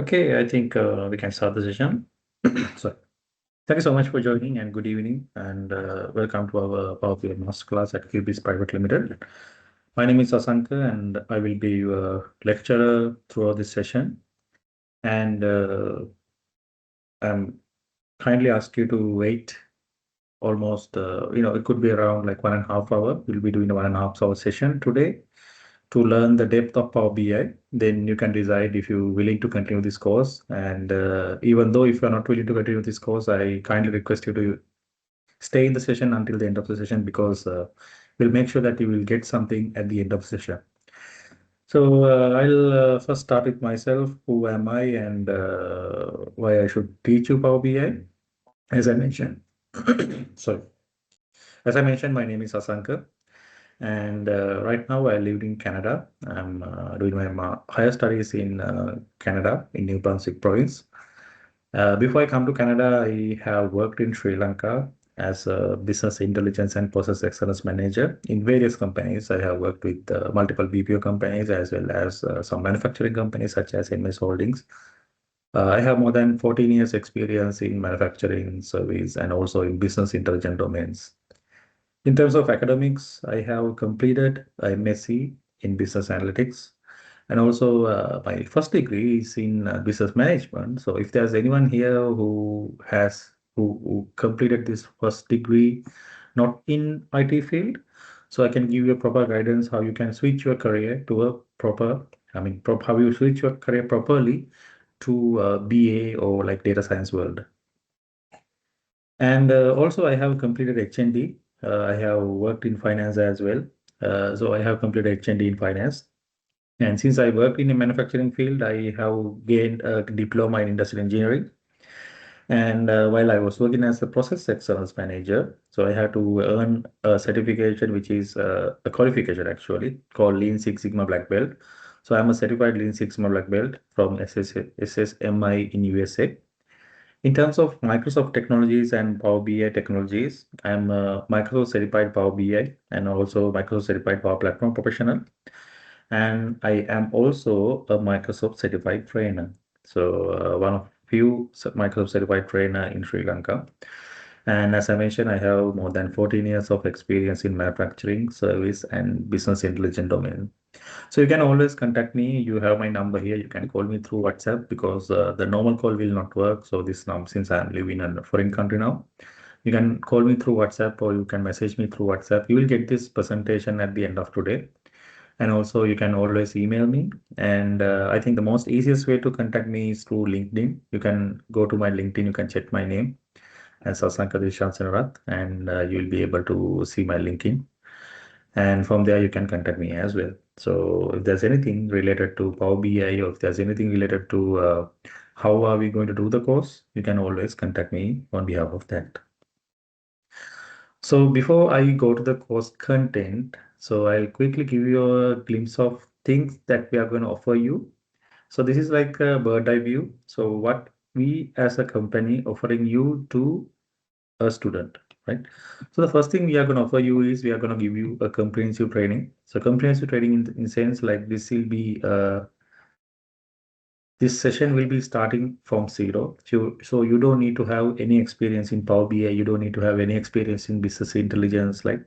Okay, I think we can start the session. So, thank you so much for joining and good evening and welcome to our Power BI Masterclass at QBIS Private Limited. My name is Asanka and I will be your lecturer throughout this session. And I'm kindly ask you to wait almost, it could be around like 1.5 hours. We'll be doing a 1.5 hour session today to learn the depth of Power BI. Then you can decide if you're willing to continue this course. And even though if you're not willing to continue this course, I kindly request you to stay in the session until the end of the session because we'll make sure that you will get something at the end of the session. So I'll first start with myself. Who am I and why I should teach you Power BI? As I mentioned, sorry. As I mentioned, my name is Asankar. And right now, I live in Canada. I'm doing my higher studies in Canada, in New Brunswick province. Before I come to Canada, I have worked in Sri Lanka as a business intelligence and process excellence manager in various companies. I have worked with multiple BPO companies as well as some manufacturing companies such as MS Holdings. I have more than 14 years experience in manufacturing, service, and also in business intelligence domains. In terms of academics, I have completed a MSc in business analytics, and also my first degree is in business management. So if there's anyone here who completed this first degree not in IT field, so I can give you a proper guidance how you can switch your career to a proper, how you switch your career properly to BA or like data science world. And also, I have completed HND. I have worked in finance as well. So I have completed HND in finance. And since I work in the manufacturing field, I have gained a diploma in industrial engineering. And while I was working as a process excellence manager, so I had to earn a certification, which is a qualification actually called Lean Six Sigma Black Belt. So I'm a certified Lean Six Sigma Black Belt from SSMI in USA. In terms of Microsoft technologies and Power BI technologies, I'm a Microsoft certified Power BI and also Microsoft certified Power Platform professional. And I am also a Microsoft certified trainer. So one of few Microsoft certified trainer in Sri Lanka. And as I mentioned, I have more than 14 years of experience in manufacturing, service, and business intelligence domain. So you can always contact me. You have my number here. You can call me through WhatsApp because the normal call will not work. So this now, since I'm living in a foreign country now, you can call me through WhatsApp or you can message me through WhatsApp. You will get this presentation at the end of today. And also you can always email me. And I think the most easiest way to contact me is through LinkedIn. You can go to my LinkedIn. You can check my name as Sasanka Dishant and you'll be able to see my LinkedIn. And from there, you can contact me as well. So if there's anything related to Power BI or if there's anything related to how are we going to do the course, you can always contact me on behalf of that. So before I go to the course content, so I'll quickly give you a glimpse of things that we are going to offer you. So this is like a bird eye view. So what we as a company offering you to a student, right? So the first thing we are going to offer you is we are going to give you a comprehensive training. So comprehensive training in sense like this will be this session will be starting from zero. So you don't need to have any experience in Power BI. You don't need to have any experience in business intelligence. Like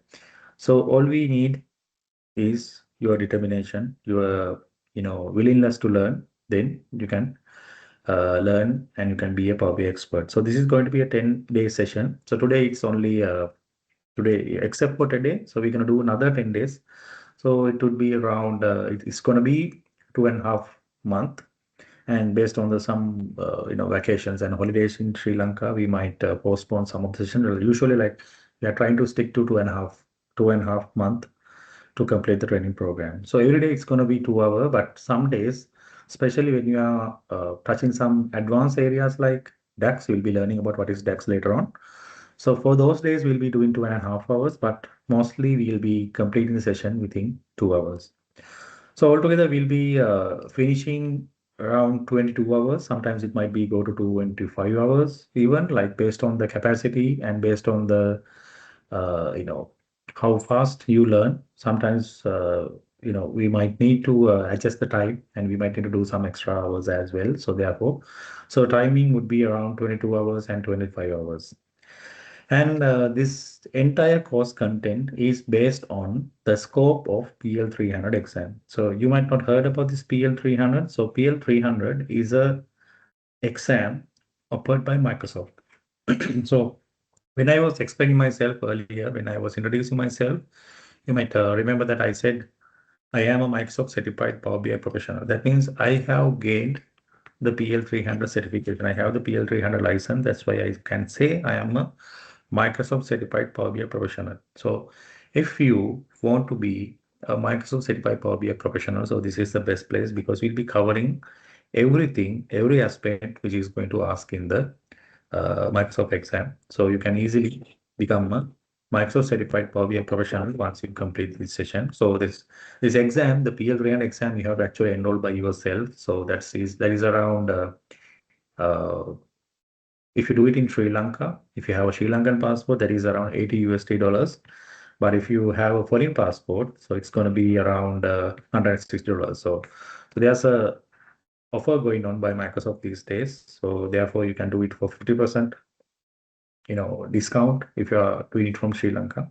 so, all we need is your determination, your willingness to learn. Then you can learn and you can be a Power BI expert. So this is going to be a 10-day session. So today it's only today, except for today. So we're going to do another 10 days. So it would be around, it's going to be 2.5 months. And based on the some, vacations and holidays in Sri Lanka, we might postpone some of the session. Usually like we are trying to stick to 2.5 month to complete the training program. So every day it's going to be 2 hours, but some days, especially when you are touching some advanced areas like DAX, you'll be learning about what is DAX later on. So for those days, we'll be doing 2.5 hours, but mostly we'll be completing the session within 2 hours. So altogether, we'll be finishing around 22 hours. Sometimes it might be go to 25 hours, even like based on the capacity and based on the, how fast you learn. Sometimes we might need to adjust the time, and we might need to do some extra hours as well. So therefore, so timing would be around 22 hours and 25 hours. And this entire course content is based on the scope of PL 300 exam. So you might not heard about this PL 300. So PL 300 is a exam offered by Microsoft. So when I was explaining myself earlier, when I was introducing myself, you might remember that I said I am a Microsoft certified Power BI professional. That means I have gained the PL 300 certification. I have the PL 300 license. That's why I can say I am a Microsoft certified Power BI professional. So if you want to be a Microsoft certified Power BI professional, so this is the best place, because we'll be covering everything, every aspect which is going to ask in the Microsoft exam. So you can easily become a Microsoft certified Power BI professional once you complete this session. So this exam, the PL 300 exam, you have to actually enroll by yourself. So that is around uh, if you do it in Sri Lanka, if you have a Sri Lankan passport, that is around 80 USD dollars. But if you have a foreign passport, so it's going to be around $160. So there's a offer going on by Microsoft these days. So therefore, you can do it for 50%, discount if you are doing it from Sri Lanka.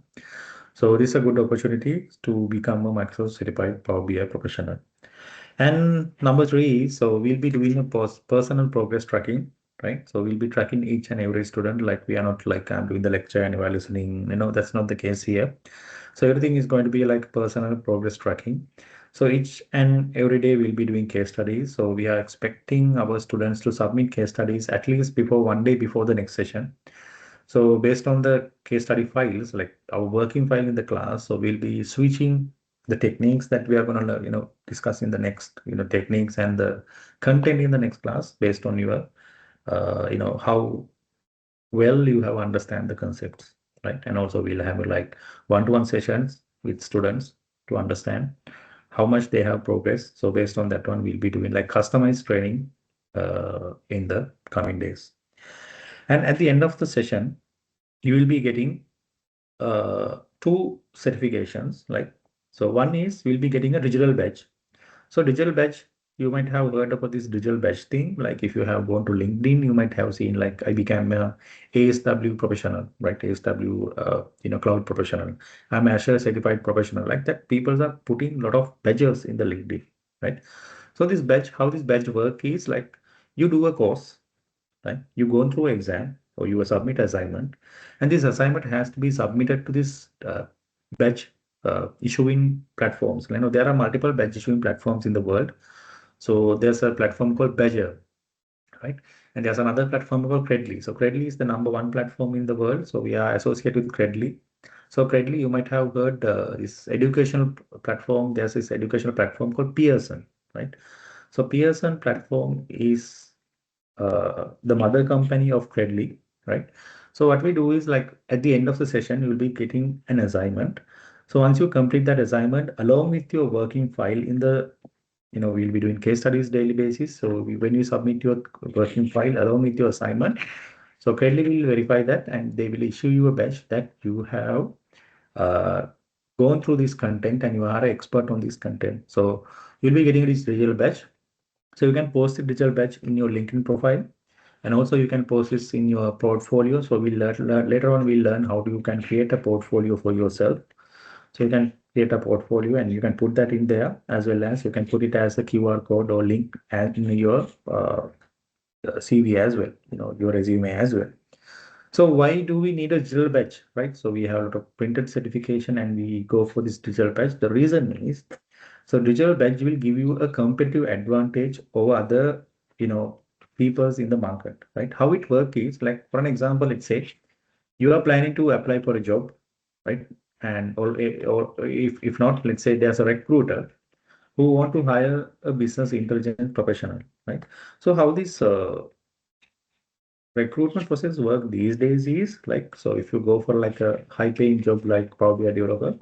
So this is a good opportunity to become a Microsoft certified Power BI professional. And number three, so we'll be doing a personal progress tracking, right? So we'll be tracking each and every student. Like we are not like I'm doing the lecture and you are listening. That's not the case here. So everything is going to be like personal progress tracking. So each and every day we'll be doing case studies. So we are expecting our students to submit case studies at least before 1 day before the next session. So based on the case study files, like our working file in the class, so we'll be switching the techniques that we are going to discuss in the next, techniques and the content in the next class based on your, how well you have understand the concepts, right? And also we'll have like one-to-one sessions with students to understand how much they have progressed. So based on that one, we'll be doing like customized training in the coming days. And at the end of the session, you will be getting two certifications. So one is we'll be getting a digital badge. So digital badge, you might have heard about this digital badge thing. Like if you have gone to LinkedIn, you might have seen like I became a ASW professional, right? ASW, cloud professional. I'm Azure certified professional. Like that, people are putting a lot of badges in the LinkedIn, right? So this badge, how this badge work is like you do a course, right? You go through exam or you submit assignment, and this assignment has to be submitted to this badge issuing platforms. There are multiple badge issuing platforms in the world. So there's a platform called Badger, right? And there's another platform called Credly. So Credly is the number one platform in the world. So we are associated with Credly. So Credly, you might have heard this educational platform. There's this educational platform called Pearson, right? So Pearson platform is the mother company of Credly, right? So what we do is like at the end of the session, you will be getting an assignment. So once you complete that assignment, along with your working file in the, we'll be doing case studies daily basis. So when you submit your working file along with your assignment, so Credly will verify that and they will issue you a badge that you have uh, gone through this content and you are an expert on this content. So you'll be getting this digital badge. So you can post the digital badge in your LinkedIn profile, and also you can post this in your portfolio. So later on we'll learn how you can create a portfolio for yourself. So you can create a portfolio and you can put that in there, as well as you can put it as a QR code or link in your CV as well, your resume as well. So why do we need a digital badge, right? So we have a lot of printed certification and we go for this digital badge. The reason is, so digital badge will give you a competitive advantage over other, peoples in the market, right? How it works is like, for an example, let's say you are planning to apply for a job, right? And or if not, let's say there's a recruiter who want to hire a business intelligence professional, right? So how this recruitment process work these days is like, so if you go for like a high paying job like Power BI developer,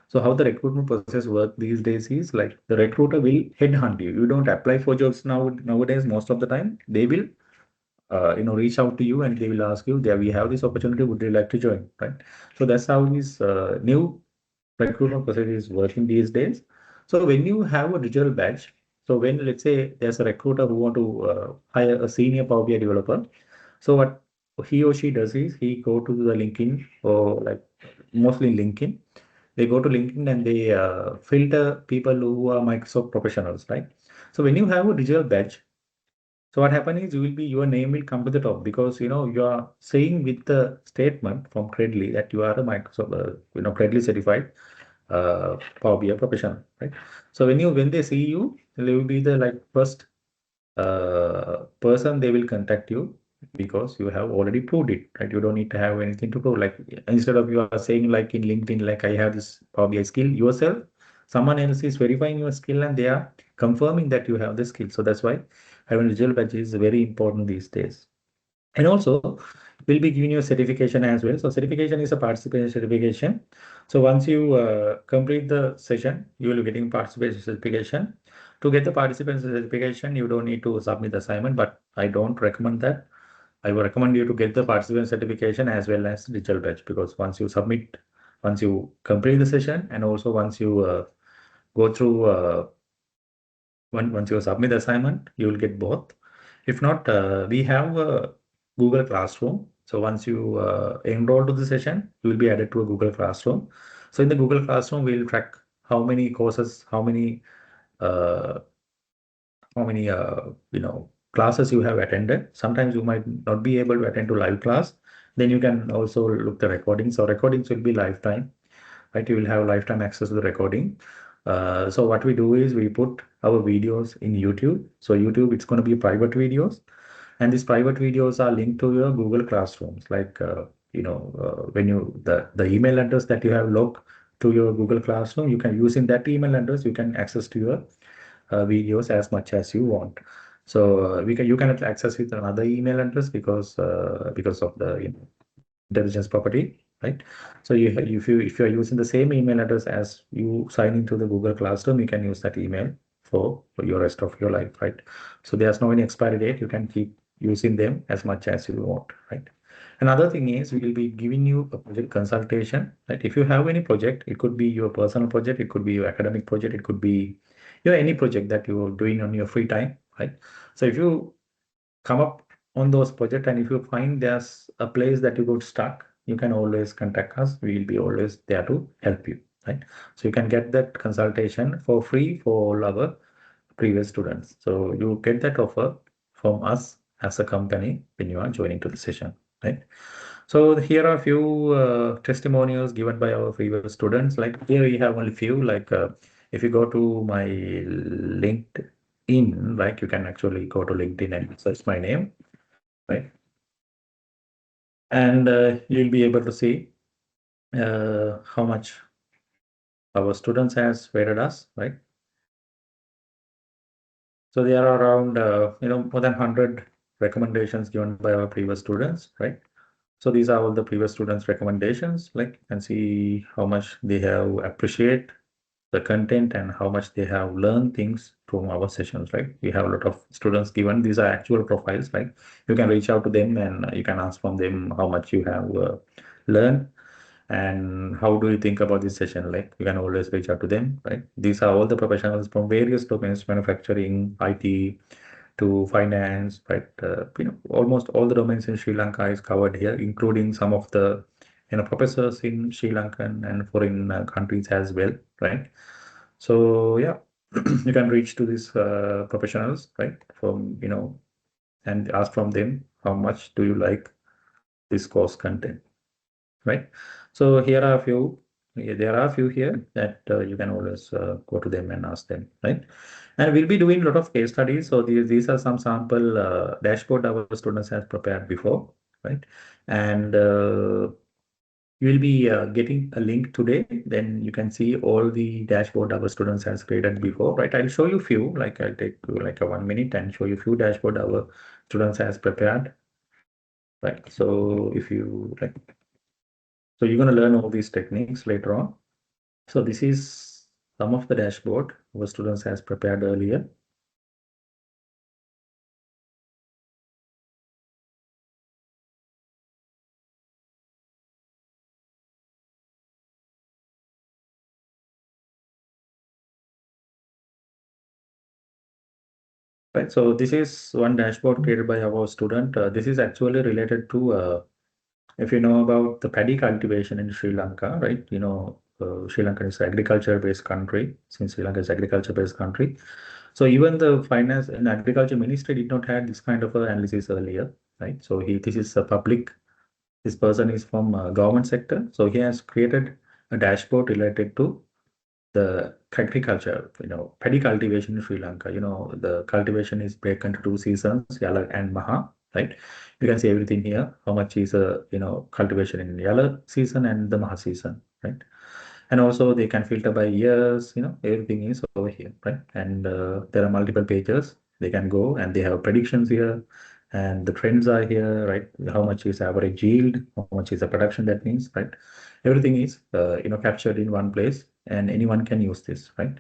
so how the recruitment process work these days is like the recruiter will headhunt you. You don't apply for jobs nowadays. Most of the time, they will, reach out to you and they will ask you, "There we have this opportunity. Would you like to join?" Right. So that's how this new recruitment process is working these days. So when you have a digital badge, so when let's say there's a recruiter who want to hire a senior Power BI developer, so what he or she does is he go to the LinkedIn or like mostly LinkedIn. They go to LinkedIn and they filter people who are Microsoft professionals, right? So when you have a digital badge, so what happens is you will be your name will come to the top because you are saying with the statement from Credly that you are a Microsoft Credly certified Power BI professional, right? So when they see you, they will be the like first person they will contact you because you have already proved it, right? You don't need to have anything to prove. Like instead of you are saying like in LinkedIn, like I have this Power BI skill yourself, someone else is verifying your skill and they are confirming that you have the skill. So that's why having digital badge is very important these days. And also, we'll be giving you a certification as well. So certification is a participation certification. So once you complete the session, you will be getting participation certification. To get the participant certification, you don't need to submit the assignment, but I don't recommend that. I would recommend you to get the participant certification as well as digital badge because once you complete the session, and also once you go through once you submit the assignment, you will get both. If not, we have a Google Classroom. So once you enroll to the session, you will be added to a Google Classroom. So in the Google Classroom, we'll track how many courses, uh, classes you have attended. Sometimes you might not be able to attend to live class. Then you can also look the recordings. So recordings will be lifetime, right? You will have lifetime access to the recording. So what we do is we put our videos in YouTube. So YouTube, it's going to be private videos, and these private videos are linked to your Google Classrooms. Like when you the email address that you have logged to your Google Classroom, you can use in that email address. You can access to your videos as much as you want. So you cannot access with another email address because of the intelligence property, right? So if you are using the same email address as you sign into the Google Classroom, you can use that email for your rest of your life, right? So there's no any expiry date. You can keep using them as much as you want, right? Another thing is we will be giving you a project consultation, right? If you have any project, it could be your personal project, it could be your academic project, it could be any project that you're doing on your free time, right? So if you come up on those projects and if you find there's a place that you got stuck, you can always contact us. We will be always there to help you, right? So you can get that consultation for free for all our previous students. So you get that offer from us as a company when you are joining to the session, right? So here are a few testimonials given by our previous students. Like here we have only few. Like if you go to my LinkedIn, like you can actually go to LinkedIn and search my name, right? And you'll be able to see how much our students has rated us, right? So there are around more than 100 recommendations given by our previous students, right? So these are all the previous students' recommendations. Like you can see how much they have appreciate the content and how much they have learned things from our sessions, right? We have a lot of students given. These are actual profiles, right? You can reach out to them and you can ask from them how much you have learned and how do you think about this session. Like you can always reach out to them, right? These are all the professionals from various domains, manufacturing, IT, to finance, right? Almost all the domains in Sri Lanka is covered here, including some of the professors in Sri Lankan and foreign countries as well, right? So yeah, you can reach to these professionals, right? From and ask from them how much do you like this course content, right? So here are a few. There are a few here that you can always go to them and ask them, right? And we'll be doing a lot of case studies. So these are some sample dashboard our students has prepared before, right? And you will be getting a link today. Then you can see all the dashboard our students has created before, right? I'll show you few. Like I'll take you like a 1 minute and show you few dashboard our students has prepared, right? So if you like, so you're going to learn all these techniques later on. So this is some of the dashboard our students has prepared earlier. right? So this is one dashboard created by our student. This is actually related to if you know about the paddy cultivation in Sri Lanka, right? Sri Lanka is an agriculture-based country. Since Sri Lanka is agriculture-based country, so even the finance and agriculture ministry did not have this kind of analysis earlier, right? So this is a public. This person is from government sector, so he has created a dashboard related to the agriculture, paddy cultivation in Sri Lanka. The cultivation is broken into two seasons, Yala and Maha, right? You can see everything here. How much is cultivation in Yala season and the Maha season, right? And also they can filter by years, everything is over here, right? And there are multiple pages. They can go and they have predictions here and the trends are here, right? How much is average yield? How much is the production? That means, right? Everything is, captured in one place and anyone can use this, right?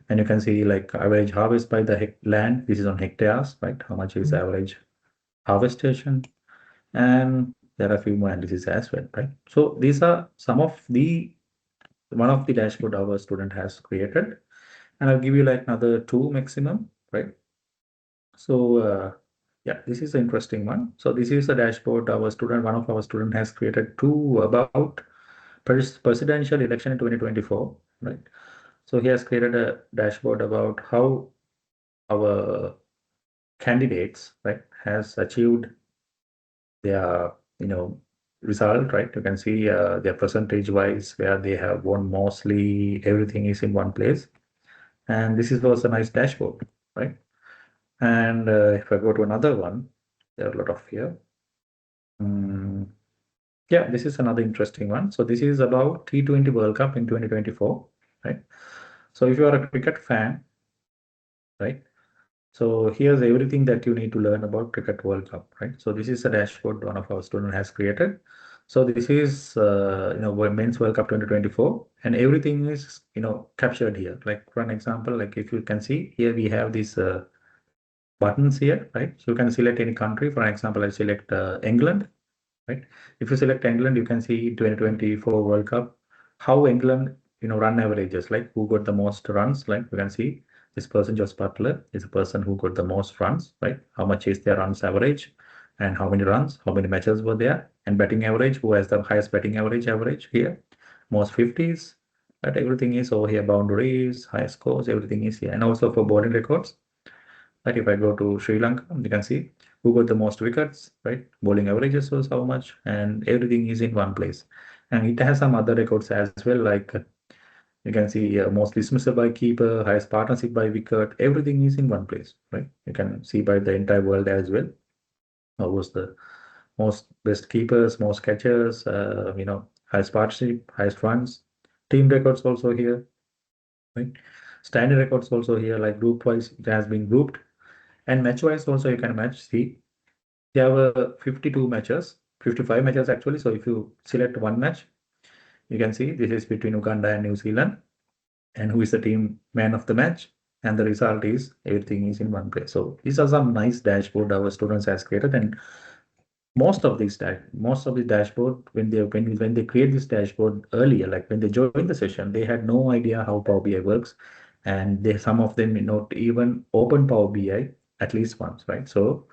And you can see like average harvest by the land. This is on hectares, right? How much is average harvestation? And there are a few more analyses as well, right? So these are some of the one of the dashboard our student has created, and I'll give you like another two maximum, right? So yeah, this is an interesting one. So this is a dashboard one of our student has created two about presidential election in 2024, right? So he has created a dashboard about how our candidates, right, has achieved their, result, right? You can see their percentage wise where they have won mostly everything is in one place. And this was a nice dashboard, right? And if I go to another one, there are a lot of here. Yeah, this is another interesting one. So this is about T20 World Cup in 2024, right? So if you are a cricket fan, right? So here's everything that you need to learn about Cricket World Cup, right? So this is a dashboard one of our student has created. So this is, Men's World Cup 2024, and everything is, captured here. Like for an example, like if you can see here, we have these buttons here, right? So you can select any country. For example, I select England, right? If you select England, you can see 2024 World Cup, how England, run averages, like who got the most runs. Like you can see this person, Josh Butler, is a person who got the most runs, right? How much is their runs average and how many runs, how many matches were there, and betting average, who has the highest betting average here, most 50s, right? Everything is over here, boundaries, high scores, everything is here. And also for bowling records, right? If I go to Sri Lanka, you can see who got the most wickets, right? Bowling averages was how much, and everything is in one place. And it has some other records as well, like you can see most dismissal by keeper, highest partnership by wicket, everything is in one place, right? You can see by the entire world as well. How was the most best keepers, most catchers, highest partnership, highest runs, team records also here, right? Standing records also here, like group wise, it has been grouped. And match wise also you can match. See, they have 52 matches, 55 matches actually. So if you select one match, you can see this is between Uganda and New Zealand, and who is the team man of the match. And the result is everything is in one place. So these are some nice dashboard our students has created. And most of the dashboard, when they create this dashboard earlier, like when they join the session, they had no idea how Power BI works, and some of them may not even open Power BI at least once, right? So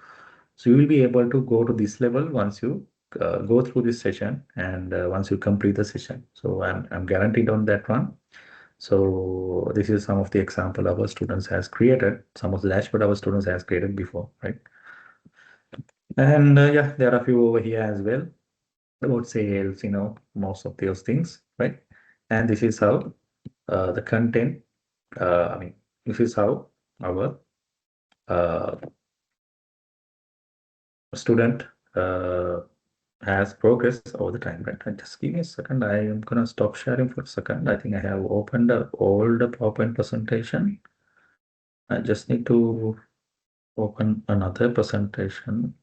you will be able to go to this level once you go through this session and once you complete the session. So I'm guaranteed on that one. So this is some of the example our students has created, some of the dashboard our students has created before, right? And yeah, there are a few over here as well about sales, most of those things, right? And this is how the content, I mean, this is how our uh, student uh, has progressed over the time, right? And just give me a second. I am gonna stop sharing for a second. I think I have opened up all the PowerPoint presentation. I just need to open another presentation.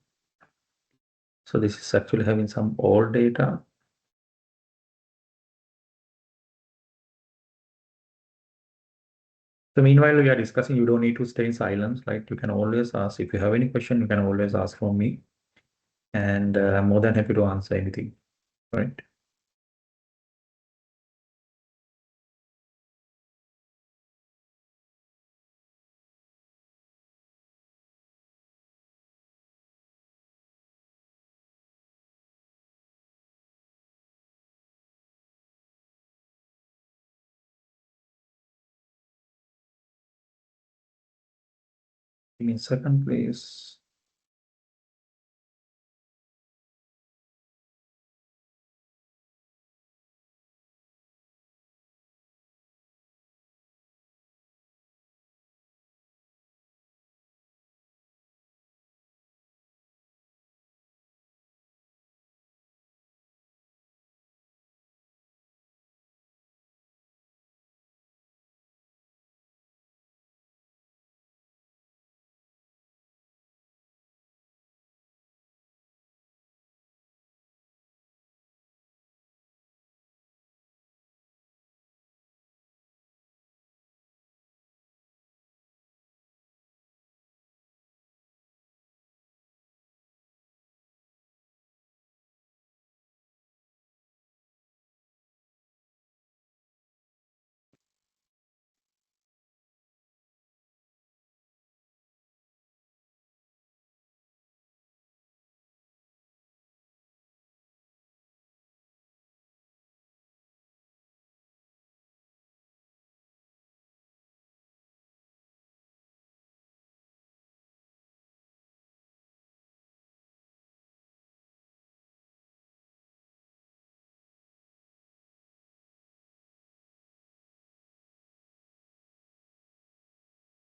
So this is actually having some old data. So meanwhile, we are discussing, you don't need to stay in silence, right? You can always ask. If you have any question, you can always ask from me. And I'm more than happy to answer anything, right? Give me a second, please.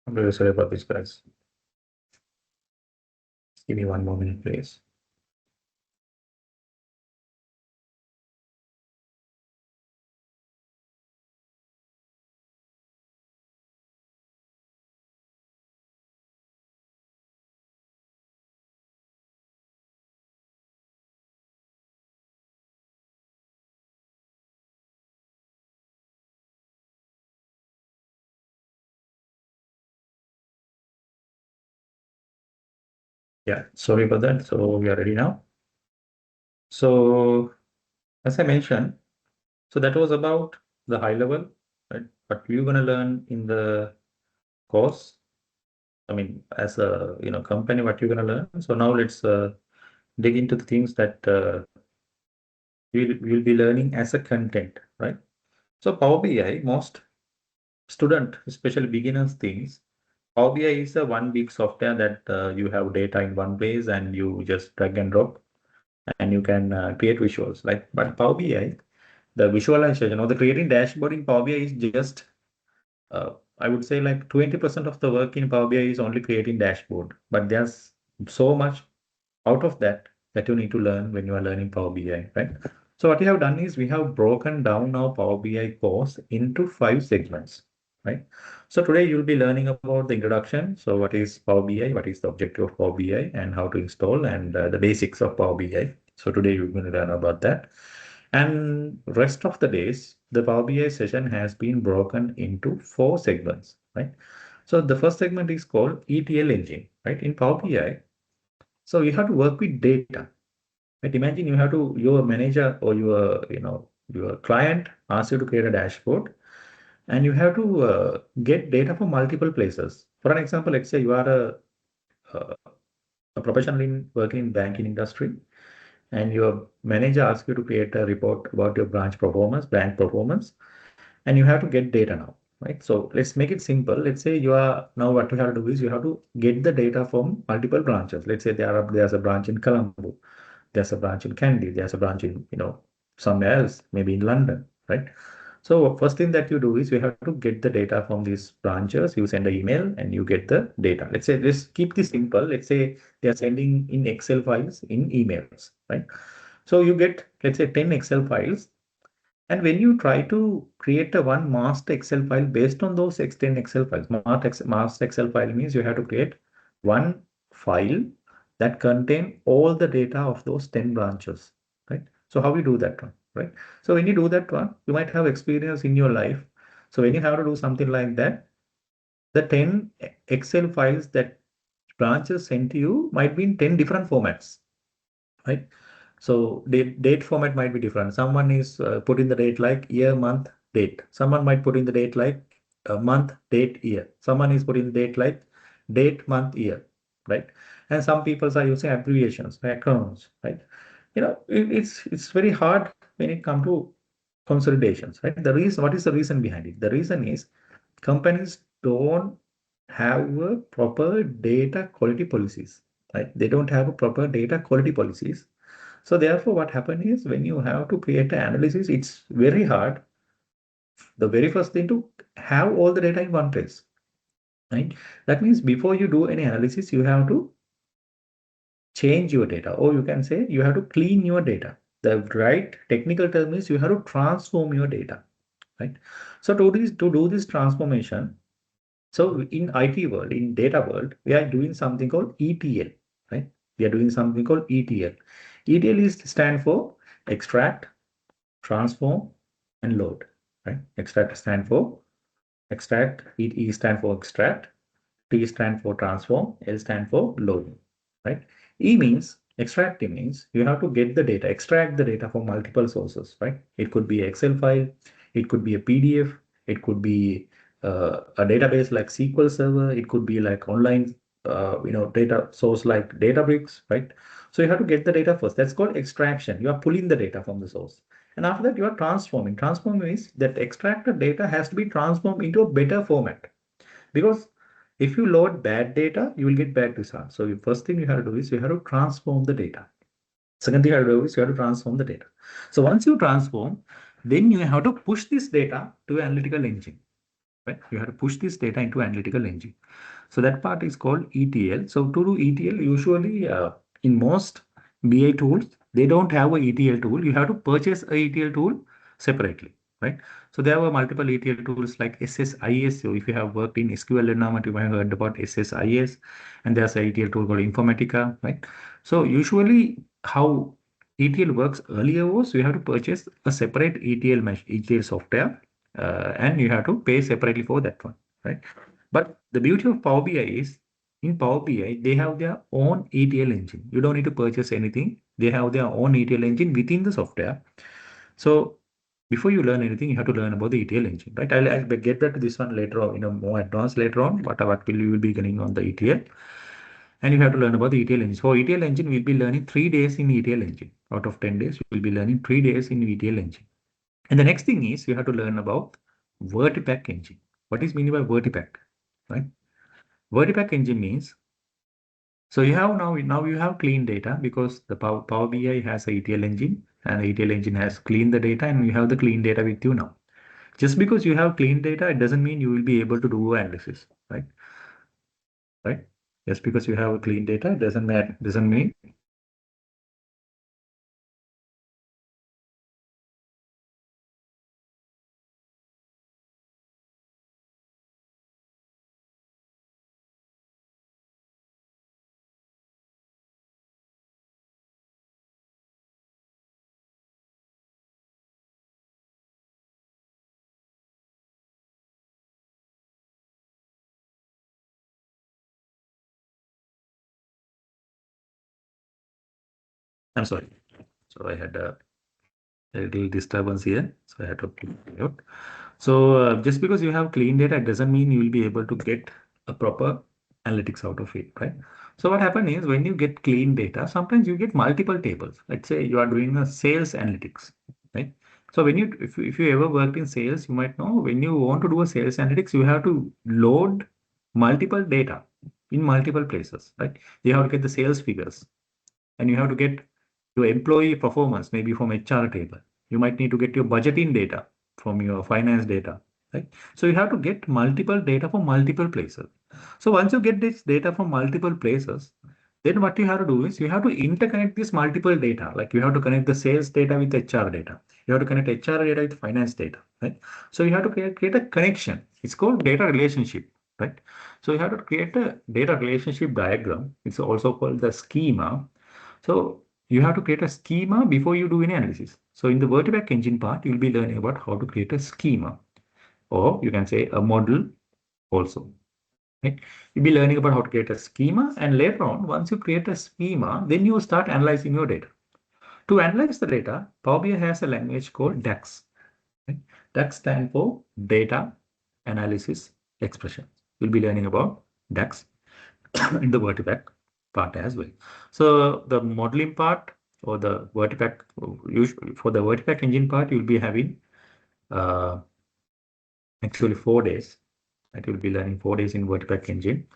I'm really sorry about this, guys. Give me one more minute, please. Yeah, sorry about that. So we are ready now. So as I mentioned, so that was about the high level, right? What we're gonna learn in the course. I mean, as a company, what you're gonna learn. So now let's dig into the things that we'll be learning as a content, right? So Power BI, most student, especially beginners, things. Power BI is a one big software that you have data in one place and you just drag and drop and you can create visuals. Like, but Power BI, the visualization or the creating dashboard in Power BI is just, I would say like 20% of the work in Power BI is only creating dashboard, but there's so much out of that that you need to learn when you are learning Power BI, right? So what we have done is we have broken down our Power BI course into 5 segments, right? So today you'll be learning about the introduction. So what is Power BI? What is the objective of Power BI and how to install and the basics of Power BI. So today you're going to learn about that. And rest of the days, the Power BI session has been broken into 4 segments, right? So the first segment is called ETL engine, right? In Power BI, so you have to work with data. Right? Imagine you have to, your manager or your client asks you to create a dashboard and you have to get data from multiple places. For an example, let's say you are uh, a professional in working in banking industry and your manager asks you to create a report about your branch performance, bank performance, and you have to get data now, right? So let's make it simple. Let's say you are now what you have to do is you have to get the data from multiple branches. Let's say there's a branch in Colombo, there's a branch in Kandy, there's a branch in somewhere else, maybe in London, right? So first thing that you do is you have to get the data from these branches. You send an email and you get the data. Let's say let's keep this simple. Let's say they are sending in Excel files in emails, right? So you get, let's say, 10 Excel files. And when you try to create a one master Excel file based on those 10 Excel files, master Excel file means you have to create one file that contain all the data of those 10 branches, right? So how you do that one, right? So when you do that one, you might have experience in your life. So when you have to do something like that, the 10 Excel files that branches sent to you might be in 10 different formats, right? So date format might be different. Someone is put in the date like year, month, date. Someone might put in the date like month, date, year. Someone is putting the date like date, month, year, right? And some people are using abbreviations, acronyms, right? It's very hard when it comes to consolidations, right? What is the reason behind it? The reason is companies don't have a proper data quality policies, right? They don't have a proper data quality policies. So therefore, what happens is when you have to create an analysis, it's very hard. The very first thing to have all the data in one place, right? That means before you do any analysis, you have to change your data, or you can say you have to clean your data. The right technical term is you have to transform your data, right? So to do this transformation, so in IT world, in data world, we are doing something called ETL, right? We are doing something called ETL. ETL is stand for extract, transform, and load, right? Extract stand for extract, E stand for extract, T stand for transform, L stand for load, right? E means extracting means you have to get the data, extract the data from multiple sources, right? It could be Excel file, it could be a PDF, it could be a database like SQL Server, it could be like online, data source like Databricks, right? So you have to get the data first. That's called extraction. You are pulling the data from the source. And after that, you are transforming. Transforming means that extracted data has to be transformed into a better format. Because if you load bad data, you will get bad results. So the first thing you have to do is you have to transform the data. Second thing you have to do is you have to transform the data. So once you transform, then you have to push this data to an analytical engine, right? You have to push this data into analytical engine. So that part is called ETL. So to do ETL, usually in most BI tools, they don't have a ETL tool. You have to purchase a ETL tool separately, right? So there are multiple ETL tools like SSIS. So if you have worked in SQL environment, you might have heard about SSIS, and there's a ETL tool called Informatica, right? So usually how ETL works earlier was you have to purchase a separate ETL software, and you have to pay separately for that one, right? But the beauty of Power BI is in Power BI, they have their own ETL engine. You don't need to purchase anything. They have their own ETL engine within the software. So before you learn anything, you have to learn about the ETL engine, right? I'll get back to this one later on, more advanced later on, what will you will be getting on the ETL. And you have to learn about the ETL engine. For ETL engine, we'll be learning 3 days in ETL engine. Out of 10 days, we'll be learning 3 days in ETL engine. And the next thing is you have to learn about Vertipack engine. What is meaning by Vertipack, right? Vertipack engine means, so you have now you have clean data because the Power BI has a ETL engine, and the ETL engine has cleaned the data, and you have the clean data with you now. Just because you have clean data, it doesn't mean you will be able to do analysis, right? Right? Just because you have a clean data, it doesn't mean. I'm sorry. So I had a little disturbance here, so I had to put it out. So just because you have clean data, it doesn't mean you will be able to get a proper analytics out of it, right? So what happens is when you get clean data, sometimes you get multiple tables. Let's say you are doing a sales analytics, right? So when if you ever worked in sales, you might know when you want to do a sales analytics, you have to load multiple data in multiple places, right? You have to get the sales figures, and you have to get your employee performance, maybe from HR table. You might need to get your budgeting data from your finance data, right? So you have to get multiple data from multiple places. So once you get this data from multiple places, then what you have to do is you have to interconnect this multiple data. Like you have to connect the sales data with HR data. You have to connect HR data with finance data, right? So you have to create a connection. It's called data relationship, right? So you have to create a data relationship diagram. It's also called the schema. So you have to create a schema before you do any analysis. So in the Vertipack engine part, you'll be learning about how to create a schema, or you can say a model also. Right? You'll be learning about how to create a schema, and later on, once you create a schema, then you start analyzing your data. To analyze the data, Power BI has a language called DAX. Right? DAX stands for Data Analysis Expression. We'll be learning about DAX in the Vertipack part as well. So the modeling part, or the Vertipack, for the Vertipack engine part, you'll be having actually 4 days. Right? You'll be learning 4 days in Vertipack Engine.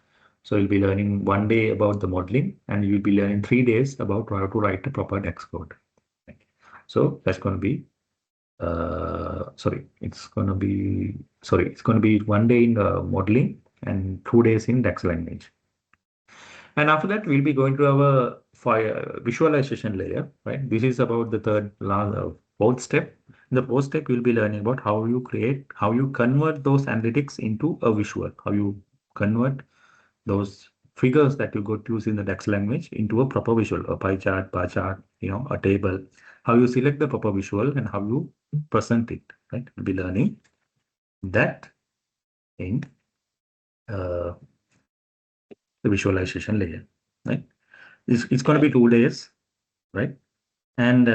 So you'll be learning 1 day about the modeling, and you'll be learning 3 days about how to write a proper DAX code. Right? So that's going to be it's going to be 1 day in modeling and 2 days in DAX language. And after that, we'll be going to our visualization layer, right? This is about the fourth step. In the fourth step, we'll be learning about how you convert those analytics into a visual, how you convert those figures that you got to use in the DAX language into a proper visual, a pie chart, bar chart, a table, how you select the proper visual and how you present it, right? We'll be learning that in the visualization layer, right? It's going to be 2 days, right? And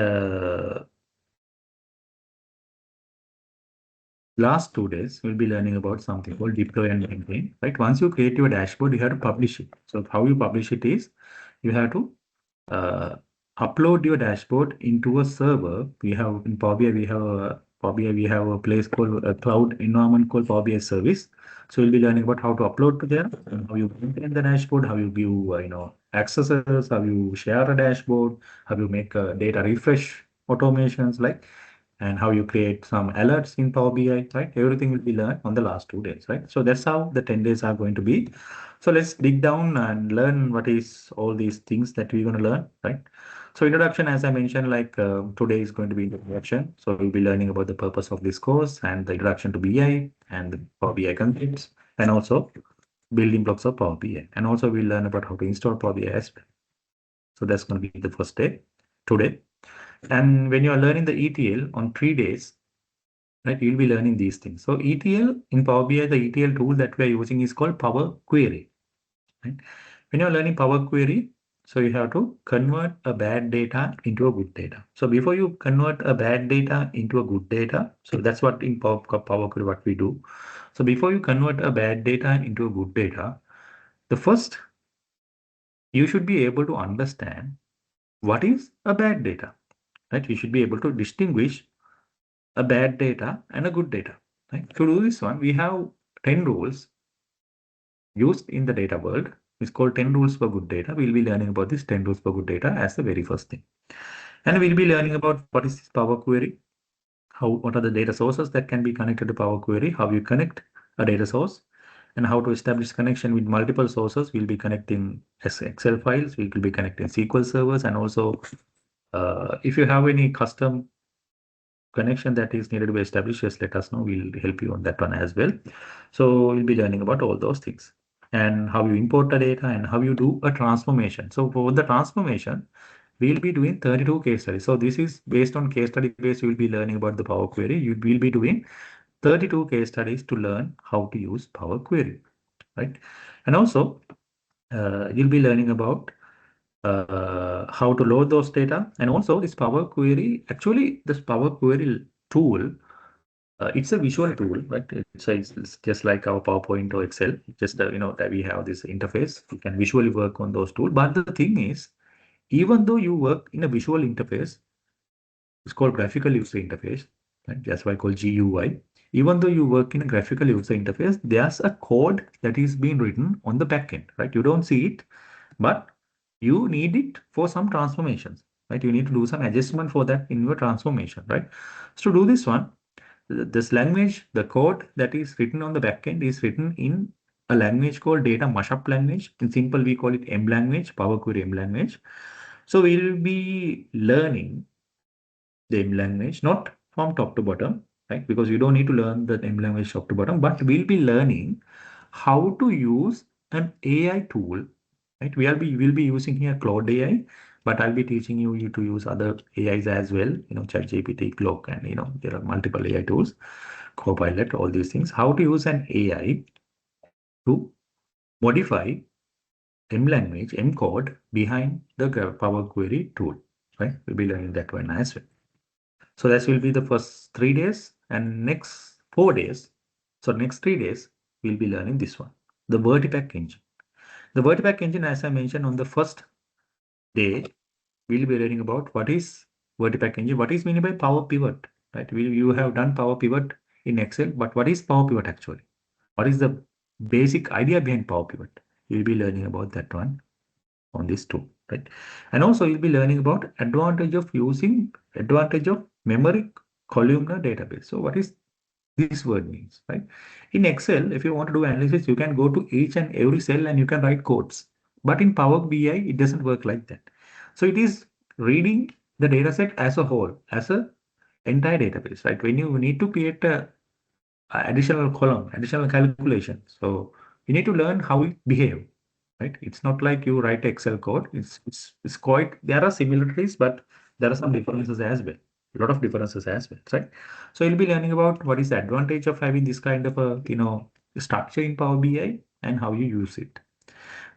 last 2 days, we'll be learning about something called deploy and maintain, right? Once you create your dashboard, you have to publish it. So how you publish it is you have to upload your dashboard into a server. We have in Power BI, we have a place called a cloud environment called Power BI service. So we'll be learning about how to upload to there, and how you maintain the dashboard, how you give accesses, how you share a dashboard, how you make data refresh automations, and how you create some alerts in Power BI, right? Everything will be learned on the last 2 days, right? So that's how the 10 days are going to be. So let's dig down and learn what is all these things that we're going to learn, right? So introduction, as I mentioned, today is going to be introduction. So we'll be learning about the purpose of this course and the introduction to BI and the Power BI concepts, and also building blocks of Power BI. And also we'll learn about how to install Power BI as well. So that's going to be the first day today. And when you are learning the ETL on 3 days, right, you'll be learning these things. So ETL in Power BI, the ETL tool that we are using is called Power Query. Right? When you're learning Power Query, so you have to convert a bad data into a good data. So before you convert a bad data into a good data, so that's what in Power Query what we do. So before you convert a bad data into a good data, the first you should be able to understand what is a bad data, right? You should be able to distinguish a bad data and a good data, right? To do this one, we have 10 rules used in the data world. It's called 10 rules for good data. We'll be learning about this 10 rules for good data as the very first thing. And we'll be learning about what is this Power Query, what are the data sources that can be connected to Power Query, how you connect a data source, and how to establish connection with multiple sources. We'll be connecting Excel files, we will be connecting SQL servers, and also if you have any custom connection that is needed to be established, just let us know. We'll help you on that one as well. So we'll be learning about all those things and how you import the data and how you do a transformation. So for the transformation, we'll be doing 32 case studies. So this is based on case study base. You'll be learning about the Power Query. You will be doing 32 case studies to learn how to use Power Query, right? And also you'll be learning about how to load those data, and also this Power Query. Actually, this Power Query tool, it's a visual tool, right? It's just like our PowerPoint or Excel. Just that we have this interface. You can visually work on those tools. But the thing is, even though you work in a visual interface, it's called graphical user interface, right? That's why I call GUI. Even though you work in a graphical user interface, there's a code that is being written on the backend, right? You don't see it, but you need it for some transformations, right? You need to do some adjustment for that in your transformation, right? So to do this one, this language, the code that is written on the backend is written in a language called data mashup language. In simple, we call it M language, Power Query M language. So we'll be learning the M language, not from top to bottom, right? Because you don't need to learn the M language top to bottom, but we'll be learning how to use an AI tool, right? We'll be using here Claude AI, but I'll be teaching you to use other AIs as well, ChatGPT, Cloak, and there are multiple AI tools, Copilot, all these things. How to use an AI to modify M language, M code behind the Power Query tool, right? We'll be learning that one as well. So that will be the first 3 days, and next 4 days. So next 3 days, we'll be learning this one, the Vertipack engine. The Vertipack engine, as I mentioned on the first day, we'll be learning about what is Vertipack engine, what is meant by Power Pivot, right? You have done Power Pivot in Excel, but what is Power Pivot actually? What is the basic idea behind Power Pivot. You'll be learning about that one on this tool, right? And also you'll be learning about advantage of memory columnar database. So what is this word means, right? In Excel, if you want to do analysis, you can go to each and every cell and you can write codes. But in Power BI, it doesn't work like that. So it is reading the data set as a whole, as a entire database, right? When you need to create a additional column, additional calculation. So you need to learn how it behave, right? It's not like you write Excel code. It's quite, there are similarities, but there are some differences as well. A lot of differences as well, right? So you'll be learning about what is the advantage of having this kind of a, structure in Power BI and how you use it.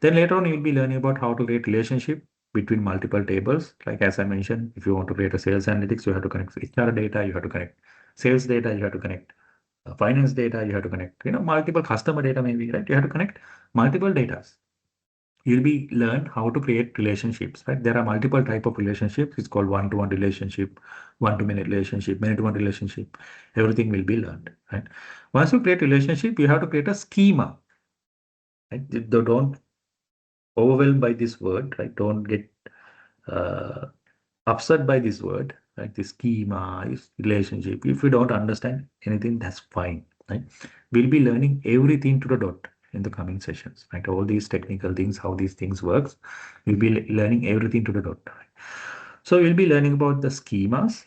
Then later on, you'll be learning about how to create relationship between multiple tables. Like as I mentioned, if you want to create a sales analytics, you have to connect HR data, you have to connect sales data, you have to connect finance data, you have to connect, multiple customer data maybe, right? You have to connect multiple data. You'll be learn how to create relationships, right? There are multiple type of relationships. It's called one-to-one relationship, one-to-many relationship, many-to-one relationship. Everything will be learned, right? Once you create relationship, you have to create a schema, right? Don't overwhelmed by this word, right? Don't get uh, upset by this word, right? The schema is relationship. If you don't understand anything, that's fine, right? We'll be learning everything to the dot in the coming sessions, right? All these technical things, how these things works, we'll be learning everything to the dot. Right? So we'll be learning about the schemas,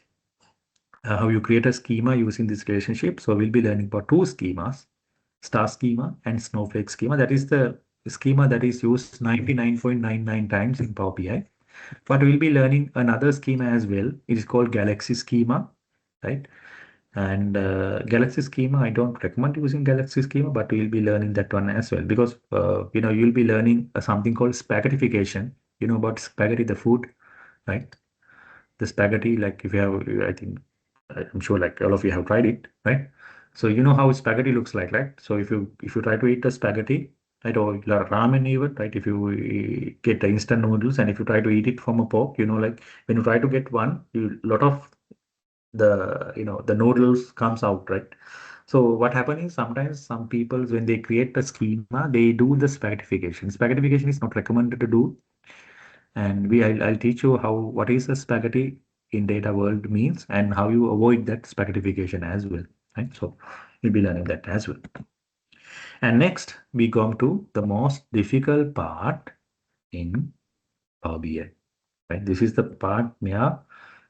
how you create a schema using this relationship. So we'll be learning about two schemas, star schema and snowflake schema. That is the schema that is used 99.99 times in Power BI. But we'll be learning another schema as well. It is called Galaxy schema, right? And Galaxy schema, I don't recommend using Galaxy schema, but we'll be learning that one as well because you'll be learning something called spaghettification. You know about spaghetti, the food, right? The spaghetti, like if you have, I think, I'm sure like all of you have tried it, right? So you know how spaghetti looks like, right? So if you try to eat the spaghetti, right, or ramen even, right? If you get the instant noodles and if you try to eat it from a pork, like when you try to get one, you lot of the noodles comes out, right? So what happens is sometimes some people when they create the schema, they do the spaghettification. Spaghettification is not recommended to do, and I'll teach you how what is a spaghetti in data world means and how you avoid that spaghettification as well, right? So you'll be learning that as well. And next we come to the most difficult part in Power BI, right? This is the part where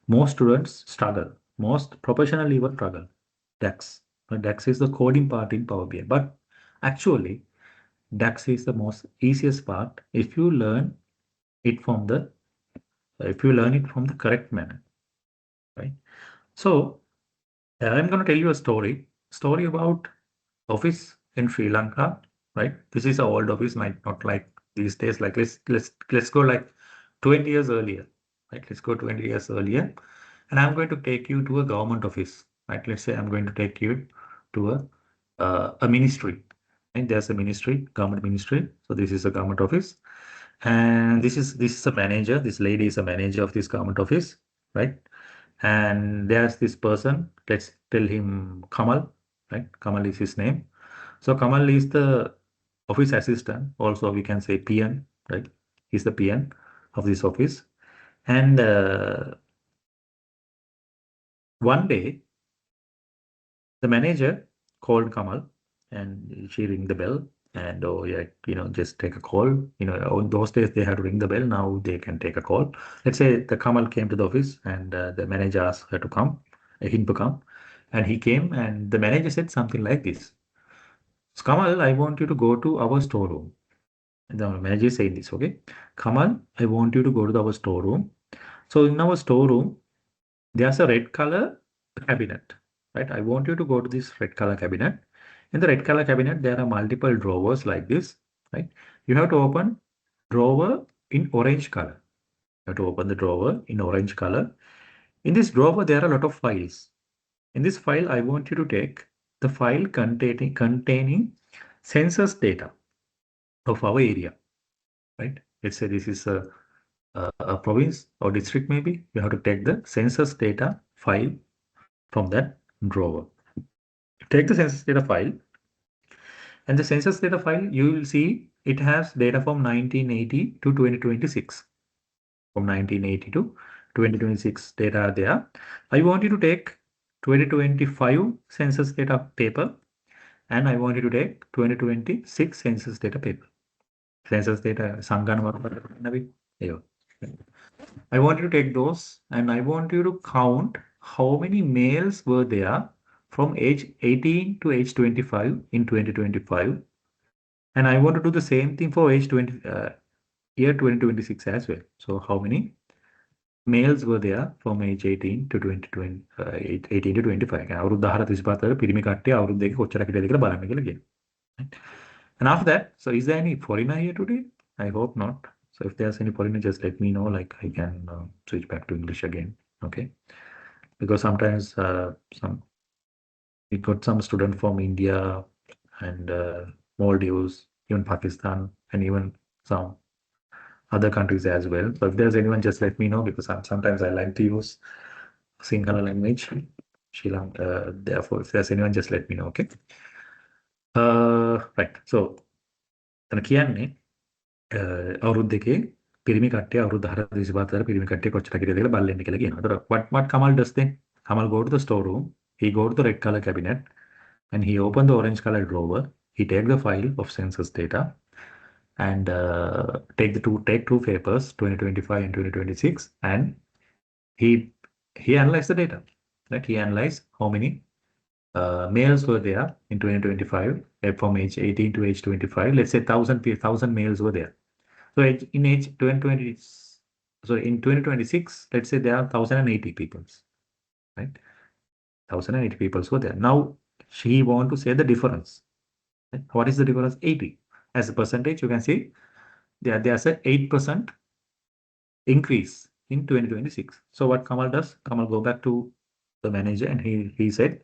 most students struggle, most professional even struggle. DAX. DAX is the coding part in Power BI, but actually DAX is the most easiest part if you learn it from the correct manner, right? So I'm going to tell you a story about office in Sri Lanka, right? This is an old office, not like these days. Like let's go like 20 years earlier, right? Let's go 20 years earlier, and I'm going to take you to a government office, right? Let's say I'm going to take you to a ministry, and there's a ministry, government ministry. So this is a government office, and this is a manager. This lady is a manager of this government office, right? And there's this person, let's tell him Kamal, right? Kamal is his name. So Kamal is the office assistant, also we can say PN, right? He's the PN of this office. And one day, the manager called Kamal and she rang the bell and, oh yeah, just take a call. On those days they had to ring the bell. Now they can take a call. Let's say the Kamal came to the office and the manager asked him to come. And he came and the manager said something like this. So, Kamal, I want you to go to our storeroom. The manager is saying this, okay? Kamal, I want you to go to our storeroom. So in our storeroom, there's a red color cabinet, right? I want you to go to this red color cabinet. In the red color cabinet, there are multiple drawers like this, right? You have to open drawer in orange color. You have to open the drawer in orange color. In this drawer, there are a lot of files. In this file, I want you to take the file containing census data of our area, right? Let's say this is a province or district maybe. You have to take the census data file from that drawer. Take the census data file And the census data file, you will see it has data from 1980 to 2026. From 1980 to 2026 data are there. I want you to take 2025 census data paper, and I want you to take 2026 census data paper. Census data Sangana. I want you to take those, and I want you to count how many males were there from age 18 to age 25 in 2025. And I want to do the same thing for age 20, year 2026 as well. So how many males were there from age 18 to 2020, 18 to 25. අවුරුදු 10 35 පිරිමි කට්ටිය අවුරුදු දෙක කොච්චර හිටියද කියලා බලන්න කියලා කියනවා. And after that, so is there any foreigner here today? I hope not. So if there's any foreigner, just let me know, like I can switch back to English again. Okay. Because sometimes we got some student from India and Maldives, even Pakistan, and even some other countries as well. So if there's anyone, just let me know, because sometimes I like to use Sinhala language. Therefore, if there's anyone, just let me know. Okay. Right. So, කියන්නේ අවුරුදු දෙකේ පිරිමි කට්ටිය අවුරුදු 10 පිරිමි කට්ටිය කොච්චර කිරියද කියලා බලන්න කියලා කියනවා. ඒතර what Kamal does then? Kamal go to the storeroom, he go to the red color cabinet, and he open the orange color drawer. He take the file of census data and take two papers, 2025 and 2026, and he analyze the data. Right? He analyze how many males were there in 2025 from age 18 to age 25. Let's say 1,000 males were there. So in age 2020, sorry, in 2026, let's say there are 1,080 people, right? 1,080 people were there. Now she want to say the difference. Right? What is the difference? 80. As a percentage, you can see there's a 8% increase in 2026. So what Kamal does? Kamal go back to the manager, and he said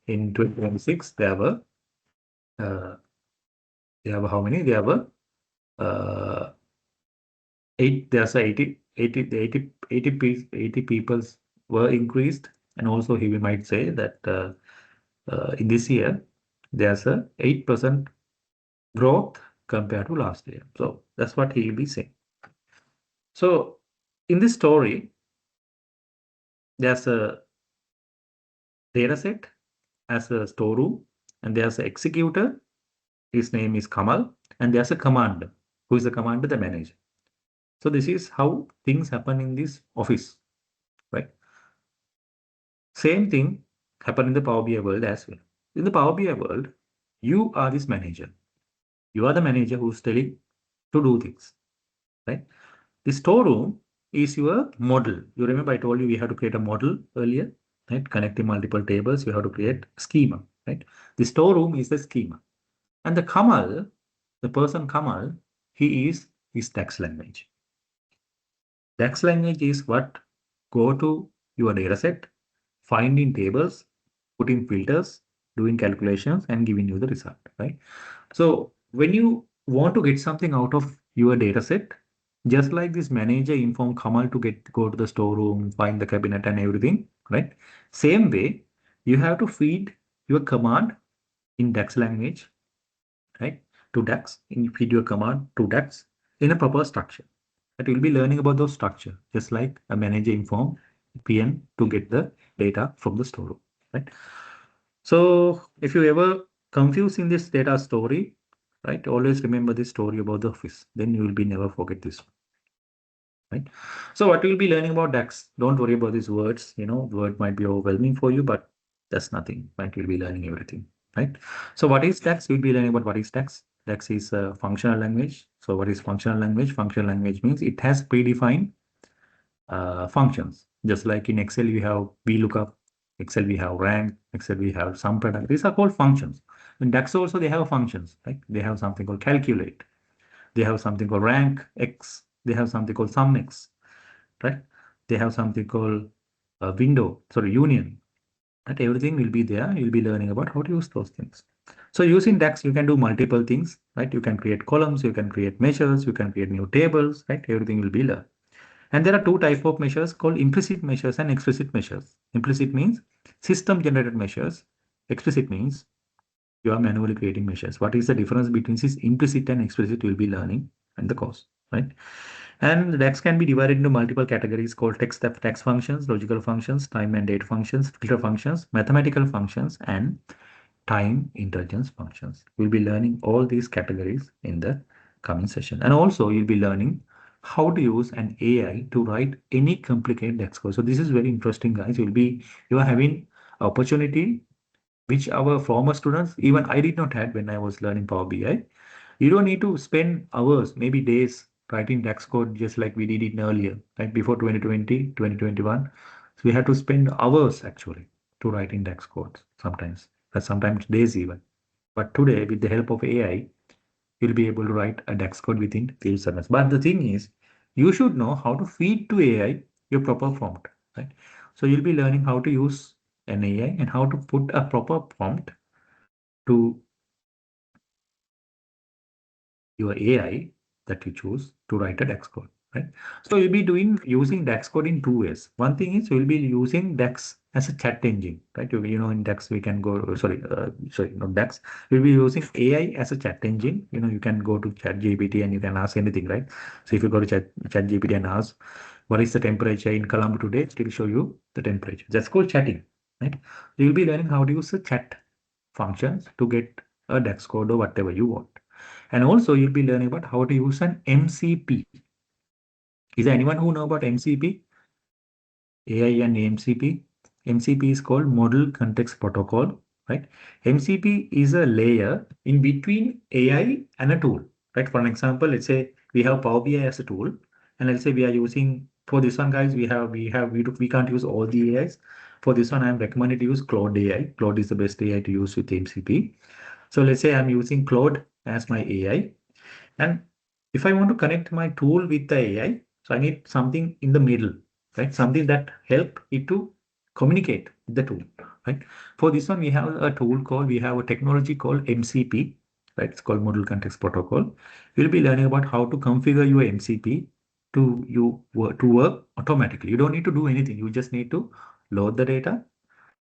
in 2026 there were how many? There were 80 people were increased, and also he might say that in this year there's a 8% growth compared to last year. So that's what he will be saying. So in this story, there's a data set as a storeroom, and there's an executor. His name is Kamal, and there's a commander. Who is the commander? The manager. So this is how things happen in this office, right? Same thing happen in the Power BI world as well. In the Power BI world, you are this manager. You are the manager who's telling to do things, right? The storeroom is your model. You remember I told you we have to create a model earlier, right? Connecting multiple tables, you have to create a schema, right? The storeroom is the schema. And the Kamal, the person Kamal, he is his DAX language. DAX language is what go to your data set, finding tables, putting filters, doing calculations, and giving you the result, right? So when you want to get something out of your data set, just like this manager informed Kamal to go to the storeroom, find the cabinet and everything, right? Same way, you have to feed your command in DAX language, right? To DAX, feed your command to DAX in a proper structure. That you'll be learning about those structure, just like a manager inform PM to get the data from the storeroom, right? So if you ever confuse in this data story, right, always remember this story about the office. Then you will be never forget this one, right? So what you'll be learning about DAX, don't worry about these words. You know, word might be overwhelming for you, but that's nothing, right? You'll be learning everything, right? So what is DAX? We'll be learning about what is DAX. DAX is a functional language. So what is functional language? Functional language means it has predefined functions. Just like in Excel, we have VLOOKUP. Excel, we have rank. Excel, we have sum product. These are called functions. In DAX also, they have functions, right? They have something called calculate. They have something called rank X. They have something called sum X, right? They have something called union. Right? Everything will be there. You'll be learning about how to use those things. So using DAX, you can do multiple things, right? You can create columns, you can create measures, you can create new tables, right? Everything will be learned. And there are two types of measures called implicit measures and explicit measures. Implicit means system generated measures. Explicit means You are manually creating measures. What is the difference between this implicit and explicit? You'll be learning and the course, right? And DAX can be divided into multiple categories called text functions, logical functions, time and date functions, filter functions, mathematical functions, and time intelligence functions. We'll be learning all these categories in the coming session. And also you'll be learning how to use an AI to write any complicated DAX code. So this is very interesting, guys. You are having opportunity which our former students, even I did not have when I was learning Power BI. You don't need to spend hours, maybe days writing DAX code just like we did it earlier, right? Before 2020, 2021. So we had to spend hours actually to writing DAX codes sometimes, sometimes days even. But today, with the help of AI, you'll be able to write a DAX code within few seconds. But the thing is, you should know how to feed to AI your proper prompt, right? So you'll be learning how to use an AI and how to put a proper prompt to your AI that you choose to write a DAX code, right? So you'll be using DAX code in two ways. One thing is you'll be using DAX as a chat engine, right? You know, in DAX we can go, not DAX. We'll be using AI as a chat engine. You know, you can go to ChatGPT and you can ask anything, right? So if you go to ChatGPT and ask, what is the temperature in Colombo today? It will show you the temperature. That's called chatting, right? You'll be learning how to use the chat functions to get a DAX code or whatever you want. And also you'll be learning about how to use an MCP. Is there anyone who know about MCP? AI and MCP. MCP is called Model Context Protocol, right? MCP is a layer in between AI and a tool, right? For an example, let's say we have Power BI as a tool, and let's say we are using for this one, guys. We can't use all the AIs. For this one, I'm recommended to use Claude AI. Claude is the best AI to use with MCP. So let's say I'm using Claude as my AI. And if I want to connect my tool with the AI, so I need something in the middle, right? Something that help it to communicate with the tool, right? For this one, we have a technology called MCP, right? It's called Model Context Protocol. We'll be learning about how to configure your MCP to work automatically. You don't need to do anything. You just need to load the data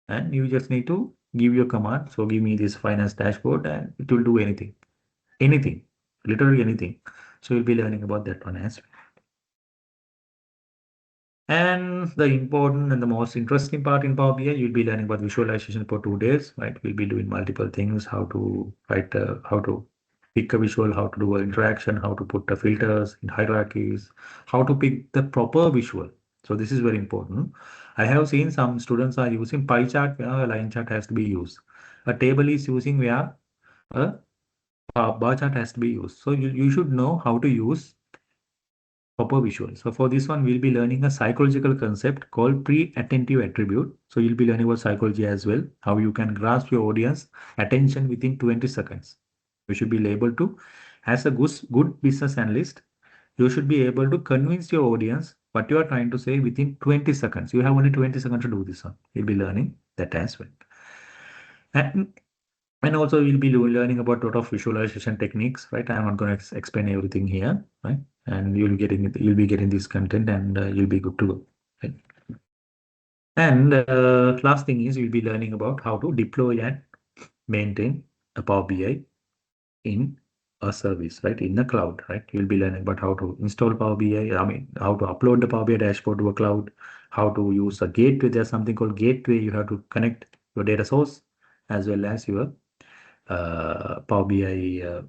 and you just need to give your command. So give me this finance dashboard and it will do anything, literally anything. So we'll be learning about that one as well. And the important and the most interesting part in Power BI, you'll be learning about visualization for 2 days, right? We'll be doing multiple things, how to write, how to pick a visual, how to do an interaction, how to put the filters in hierarchies, how to pick the proper visual. So this is very important. I have seen some students are using pie chart where a line chart has to be used. A table is using where a bar chart has to be used. So you should know how to use proper visual. So for this one, we'll be learning a psychological concept called pre-attentive attribute. So you'll be learning about psychology as well, how you can grasp your audience attention within 20 seconds. You should be able to, as a good business analyst, you should be able to convince your audience what you are trying to say within 20 seconds. You have only 20 seconds to do this one. You'll be learning that as well. And also we'll be learning about a lot of visualization techniques, right? I'm not going to explain everything here, right? And you'll be getting this content and you'll be good to go, right? And last thing is you'll be learning about how to deploy and maintain a Power BI in a service, right? In the cloud, right? You'll be learning about how to install Power BI. I mean, how to upload the Power BI dashboard to a cloud, how to use a gateway. There's something called gateway. You have to connect your data source as well as your Power BI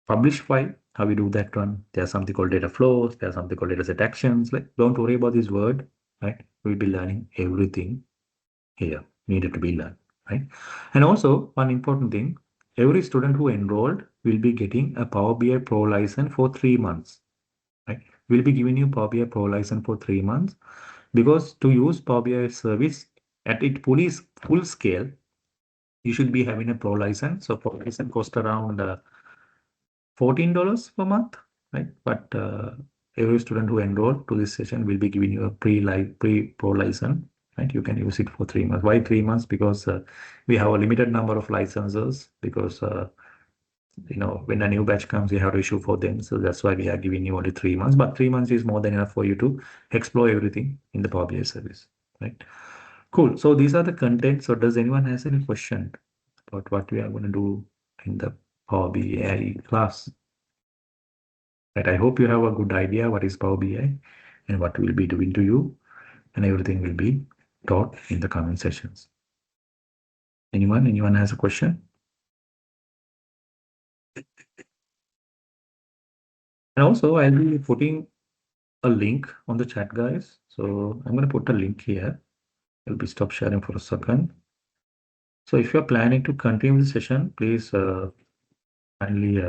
publish file, how we do that one. There's something called data flows. There's something called data set actions. Like, don't worry about this word, right? We'll be learning everything here needed to be learned, right? And also one important thing, every student who enrolled will be getting a Power BI Pro license for 3 months, right? We'll be giving you Power BI Pro license for 3 months because to use Power BI service at its full scale, you should be having a Pro license. So Pro license cost around $14 per month, right? But every student who enrolled to this session will be giving you a pre-pro license, right? You can use it for 3 months. Why 3 months? Because we have a limited number of licenses because when a new batch comes, we have to issue for them. So that's why we are giving you only 3 months. But 3 months is more than enough for you to explore everything in the Power BI service, right? Cool. So these are the contents. So does anyone has any question about what we are going to do in the Power BI class. Right, I hope you have a good idea what is Power BI and what we'll be doing to you, and everything will be taught in the coming sessions. Anyone has a question? And also, I'll be putting a link on the chat, guys. So I'm going to put a link here. I'll be stop sharing for a second. So if you're planning to continue the session, please kindly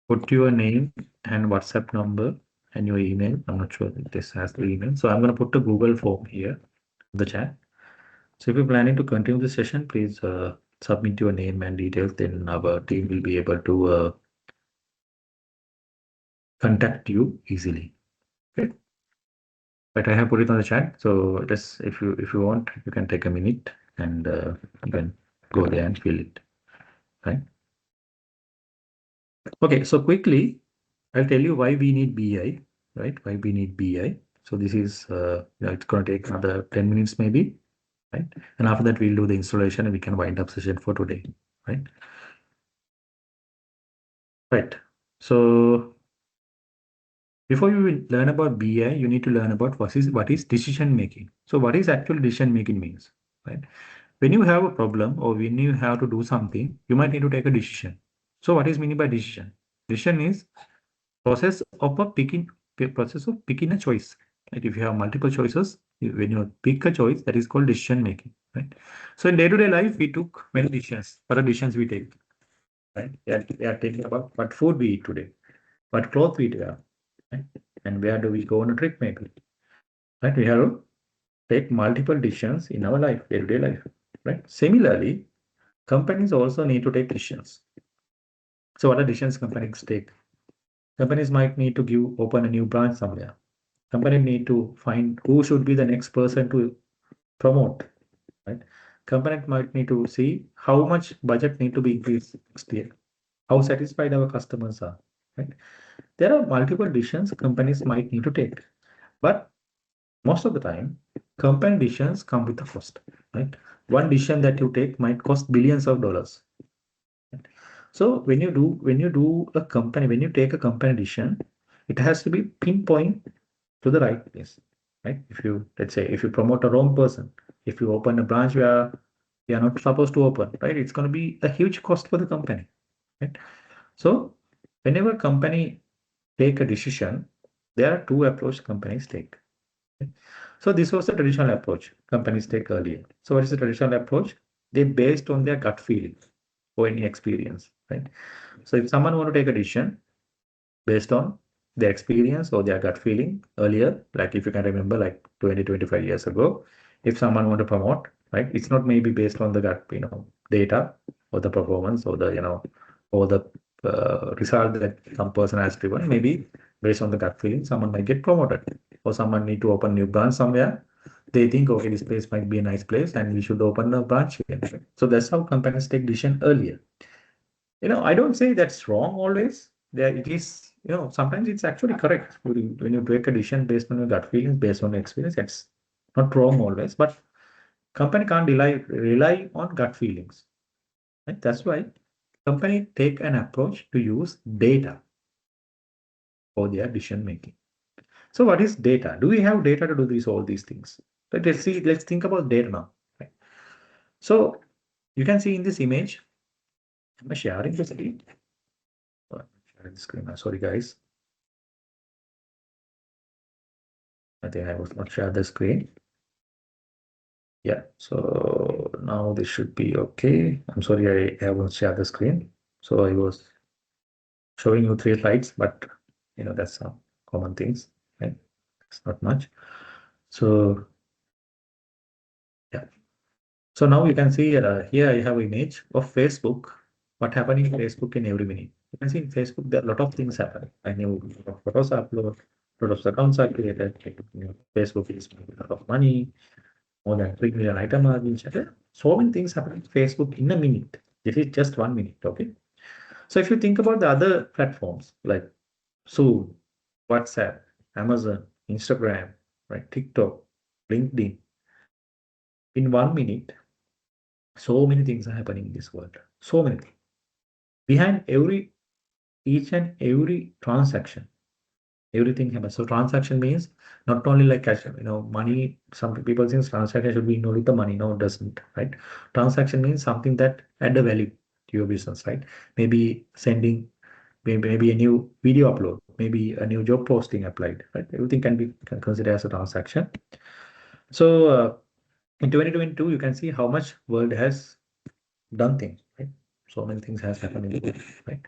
put your name and WhatsApp number and your email. I'm not sure if this has the email. So I'm going to put a Google form here in the chat. So if you're planning to continue the session, please submit your name and details. Then our team will be able to contact you easily. Okay. But I have put it on the chat. So just if you want, you can take a minute and you can go there and fill it. Right. Okay. So quickly, I'll tell you why we need BI. Right. Why we need BI. So this is it's going to take another 10 minutes maybe. Right. And after that, we'll do the installation and we can wind up session for today. Right. Right. So before you learn about BI, you need to learn about what is decision making. So what is actual decision making means, right? When you have a problem or when you have to do something, you might need to take a decision. So what is meaning by decision? Decision is process of picking a choice. Right? If you have multiple choices, when you pick a choice, that is called decision making. Right? So in day-to-day life, we took many decisions. What are decisions we take? Right? We are thinking about what food we eat today, what clothes we wear, right? And where do we go on a trip maybe? Right? We have to take multiple decisions in our life, day-to-day life. Right? Similarly, companies also need to take decisions. So what are decisions companies take? Companies might need to open a new branch somewhere. Company need to find who should be the next person to promote. Right? Company might need to see how much budget need to be increased next year. How satisfied our customers are. Right? There are multiple decisions companies might need to take. But most of the time, company decisions come with a cost, right? One decision that you take might cost billions of dollars. Right? So when you take a company decision, it has to be pinpoint to the right place, right? Let's say, if you promote a wrong person, if you open a branch where you are not supposed to open, right? It's going to be a huge cost for the company, right? So whenever company take a decision, there are two approach companies take. So this was the traditional approach companies take earlier. So what is the traditional approach? They based on their gut feeling or any experience, right? So if someone want to take a decision based on their experience or their gut feeling earlier, like if you can remember, like 20, 25 years ago, if someone want to promote, right, it's not maybe based on the gut, data or the performance or or the result that some person has driven. Maybe based on the gut feeling, someone might get promoted or someone need to open new branch somewhere. They think, okay, this place might be a nice place and we should open a branch here. So that's how companies take decision earlier. I don't say that's wrong always. There it is, sometimes it's actually correct. When you take a decision based on your gut feelings, based on experience, it's not wrong always. But company can't rely on gut feelings. Right? That's why company take an approach to use data for their decision making. So what is data? Do we have data to do all these things? Let's think about data now. Right? So you can see in this image, am I sharing the screen? Oh, I'm sharing the screen. Sorry, guys. I think I was not share the screen. Yeah, so now this should be okay. I'm sorry, I haven't shared the screen. So I was showing you 3 slides, but that's some common things, right? It's not much. So yeah. So now you can see here I have image of Facebook. What happening in Facebook in every minute? You can see in Facebook there are a lot of things happening. I know photos are uploaded, lot of accounts are created. Facebook is making a lot of money. More than 3 million items are being shared. So many things happen on Facebook in a minute. This is just 1 minute, okay? So if you think about the other platforms like Zoom, WhatsApp, Amazon, Instagram, right, TikTok, LinkedIn, in 1 minute, So many things are happening in this world. So many things. Behind each and every transaction, everything happens. So transaction means not only like cash, money. Some people think transaction should be only the money. No, it doesn't, right? Transaction means something that add a value to your business, right? Maybe sending, maybe a new video upload, maybe a new job posting applied, right? Everything can be considered as a transaction. So in 2022, you can see how much world has done things, right? So many things has happened in the world, right?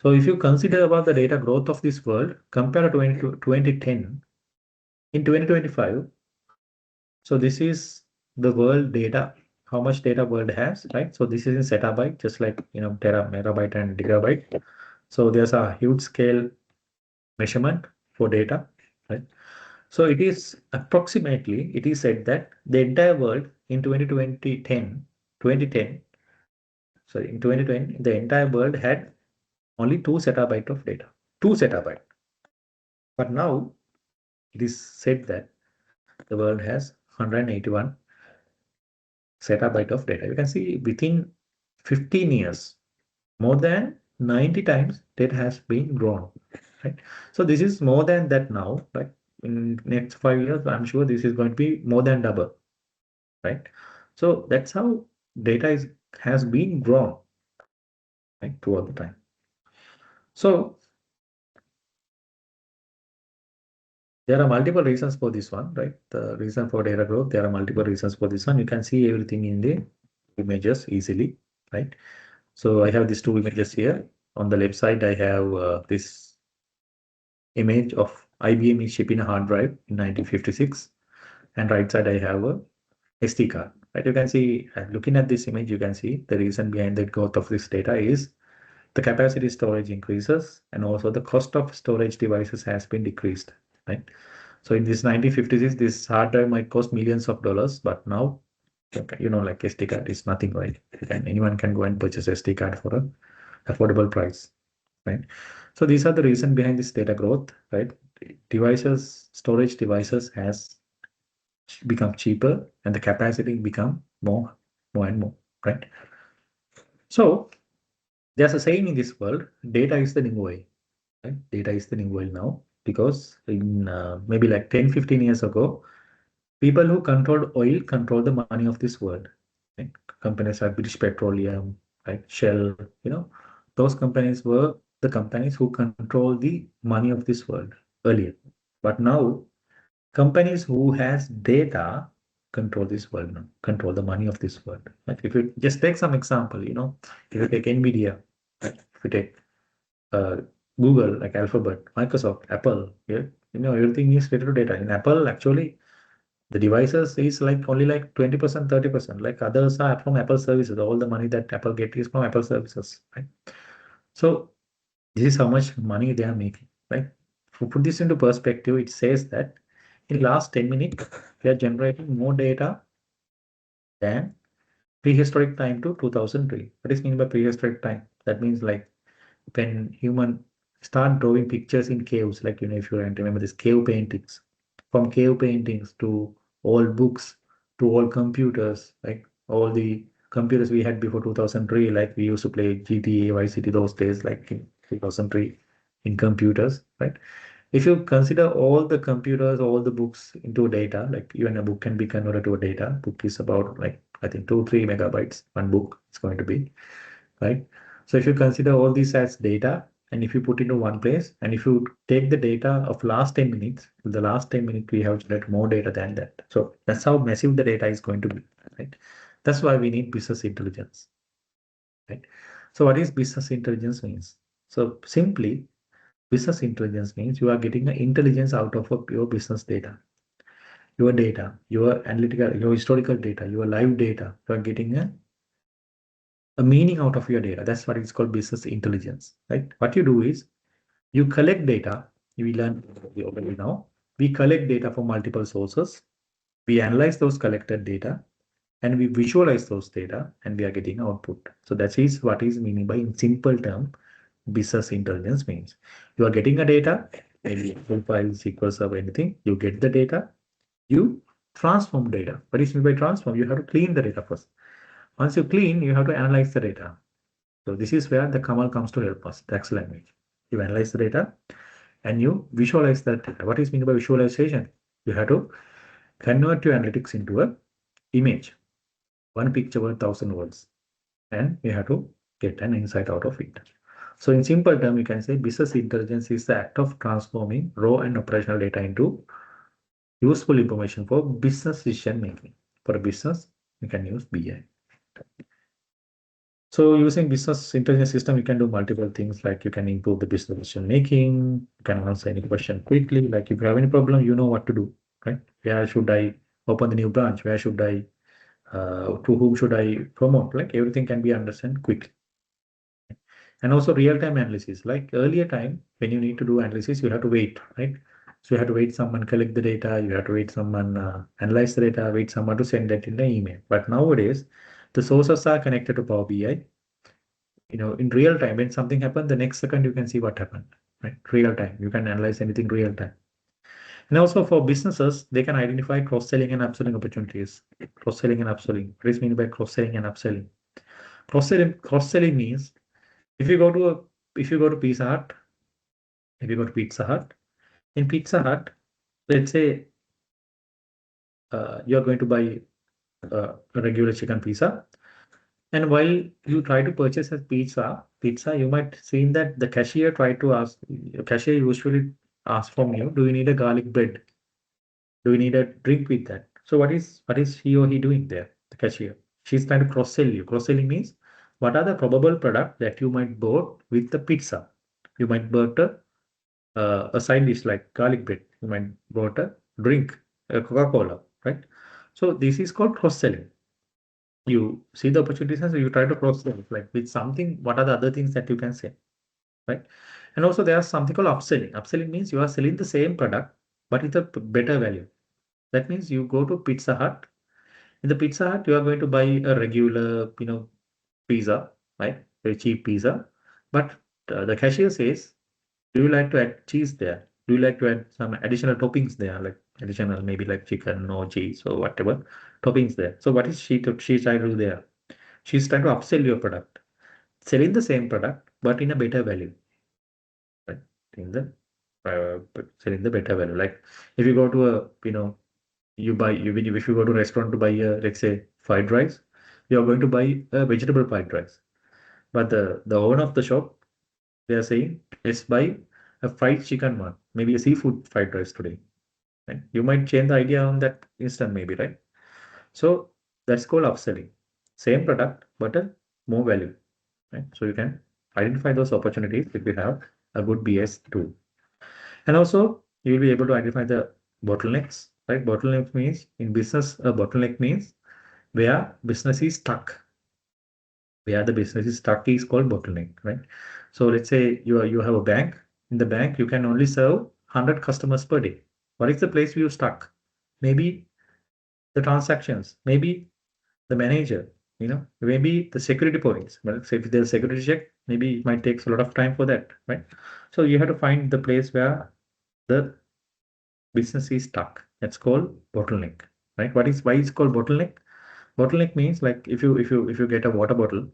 So if you consider about the data growth of this world compared to 2010, in 2025, so this is the world data, how much data world has, right? So this is in zettabyte, just like, terabyte and gigabyte. So there's a huge scale measurement for data, right? So it is approximately, it is said that the entire world in 2010, sorry, in 2020, the entire world had only 2 zettabyte of data, 2 zettabyte. But now it is said that the world has 181 zettabyte of data. You can see within 15 years, more than 90 times data has been grown, right? So this is more than that now, right? In next 5 years, I'm sure this is going to be more than double, right? So that's how data has been grown, right, throughout the time. So there are multiple reasons for this one, right? The reason for data growth, there are multiple reasons for this one. You can see everything in the images easily, right? So I have these 2 images here. On the left side, I have this image of IBM is shipping a hard drive in 1956, and right side I have a SD card. Right, you can see, looking at this image, you can see the reason behind the growth of this data is the capacity storage increases, and also the cost of storage devices has been decreased, right? So in this 1956, this hard drive might cost millions of dollars, but now, like SD card is nothing, right? And anyone can go and purchase SD card for a affordable price, right? So these are the reason behind this data growth, right? Storage devices has become cheaper, and the capacity become more and more, right? So there's a saying in this world, data is the new oil, right? Data is the new oil now, because in maybe like 10-15 years ago, people who controlled oil control the money of this world, right? Companies like British Petroleum, right? Shell, those companies were the companies who control the money of this world earlier. But now companies who has data control this world now, control the money of this world. Like if you just take some example, if you take Nvidia, right? If you take uh, Google, like Alphabet, Microsoft, Apple, yeah, everything is related to data. In Apple, actually, the devices is like only like 20%, 30%. Like others are from Apple services. All the money that Apple get is from Apple services, right? So this is how much money they are making, right? To put this into perspective, it says that in last 10 minutes, we are generating more data than prehistoric time to 2003. What is mean by prehistoric time? That means like when human start drawing pictures in caves, like, if you remember this cave paintings, from cave paintings to all books to all computers, like all the computers we had before 2003, like we used to play GTA, Vice City those days, like in 2003 in computers, right? If you consider all the computers, all the books into data, like even a book can be converted to a data. Book is about like, I think 2-3 megabytes, one book is going to be, right? So if you consider all these as data, and if you put into one place, and if you take the data of last 10 minutes, the last 10 minutes, we have generated more data than that. So that's how massive the data is going to be, right? That's why we need business intelligence, right? So what is business intelligence means? So simply, business intelligence means you are getting the intelligence out of your business data, your analytical, your historical data, your live data. You are getting a meaning out of your data. That's what it's called business intelligence, right? What you do is you collect data. We learn already now. We collect data from multiple sources. We analyze those collected data, and we visualize those data, and we are getting output. So that is what is meaning by, in simple term, business intelligence means. You are getting a data, maybe Excel file, SQL Server, anything. You get the data, you transform data. What is meant by transform? You have to clean the data first. Once you clean, you have to analyze the data. So this is where the Kamal comes to help us, the Excel language. You analyze the data and you visualize that data. What is meant by visualization? You have to convert your analytics into a image. One picture worth 1,000 words. And you have to get an insight out of it. So in simple term, you can say business intelligence is the act of transforming raw and operational data into useful information for business decision making. For a business, you can use BI. So using business intelligence system, you can do multiple things like you can improve the business decision making, you can answer any question quickly. Like if you have any problem, you know what to do, right? Where should I open the new branch? Where should I, to whom should I promote? Like everything can be understood quickly. And also real-time analysis, like earlier time, when you need to do analysis, you have to wait, right? So you have to wait someone collect the data, you have to wait someone analyze the data, wait someone to send that in the email. But nowadays, the sources are connected to Power BI. In real time, when something happened, the next second you can see what happened, right? Real time, you can analyze anything real time. And also for businesses, they can identify cross-selling and upselling opportunities. Cross-selling and upselling. What is meant by cross-selling and upselling? Cross-selling means if you go to Pizza Hut, in Pizza Hut, let's say you're going to buy a regular chicken pizza, and while you try to purchase a pizza, you might see that the cashier usually asks from you, do you need a garlic bread? Do you need a drink with that? So what is he or he doing there? The cashier. She's trying to cross-sell you. Cross-selling means what are the probable products that you might bought with the pizza? You might bought a side dish like garlic bread. You might bought a drink, a Coca-Cola, right? So this is called cross-selling. You see the opportunities and so you try to cross-sell, like with something, what are the other things that you can say, right? And also there's something called upselling. Upselling means you are selling the same product, but with a better value. That means you go to Pizza Hut. In the Pizza Hut, you are going to buy a regular, pizza, right? Very cheap pizza. But the cashier says, do you like to add cheese there? Do you like to add some additional toppings there, like additional maybe like chicken or cheese or whatever toppings there? So what is she trying to do there? She's trying to upsell your product, selling the same product but in a better value, right? In the selling the better value. Like if you go to a if you go to a restaurant to buy a, let's say, fried rice, you're going to buy a vegetable fried rice. But the owner of the shop, they are saying, let's buy a fried chicken one, maybe a seafood fried rice today. Right? You might change the idea on that instant, maybe, right? So that's called upselling. Same product, but a more value. Right? So you can identify those opportunities if you have a good BS tool. And also you'll be able to identify the bottlenecks, right? Bottleneck means in business, a bottleneck means where business is stuck. Where the business is stuck is called bottleneck, right? So let's say you have a bank. In the bank, you can only serve 100 customers per day. What is the place where you stuck? Maybe the transactions, maybe the manager, maybe the security points. Well, say if there's security check, maybe it might take a lot of time for that, right? So you have to find the place where the business is stuck. That's called bottleneck, right? Why it's called bottleneck? Bottleneck means like if you get a water bottle,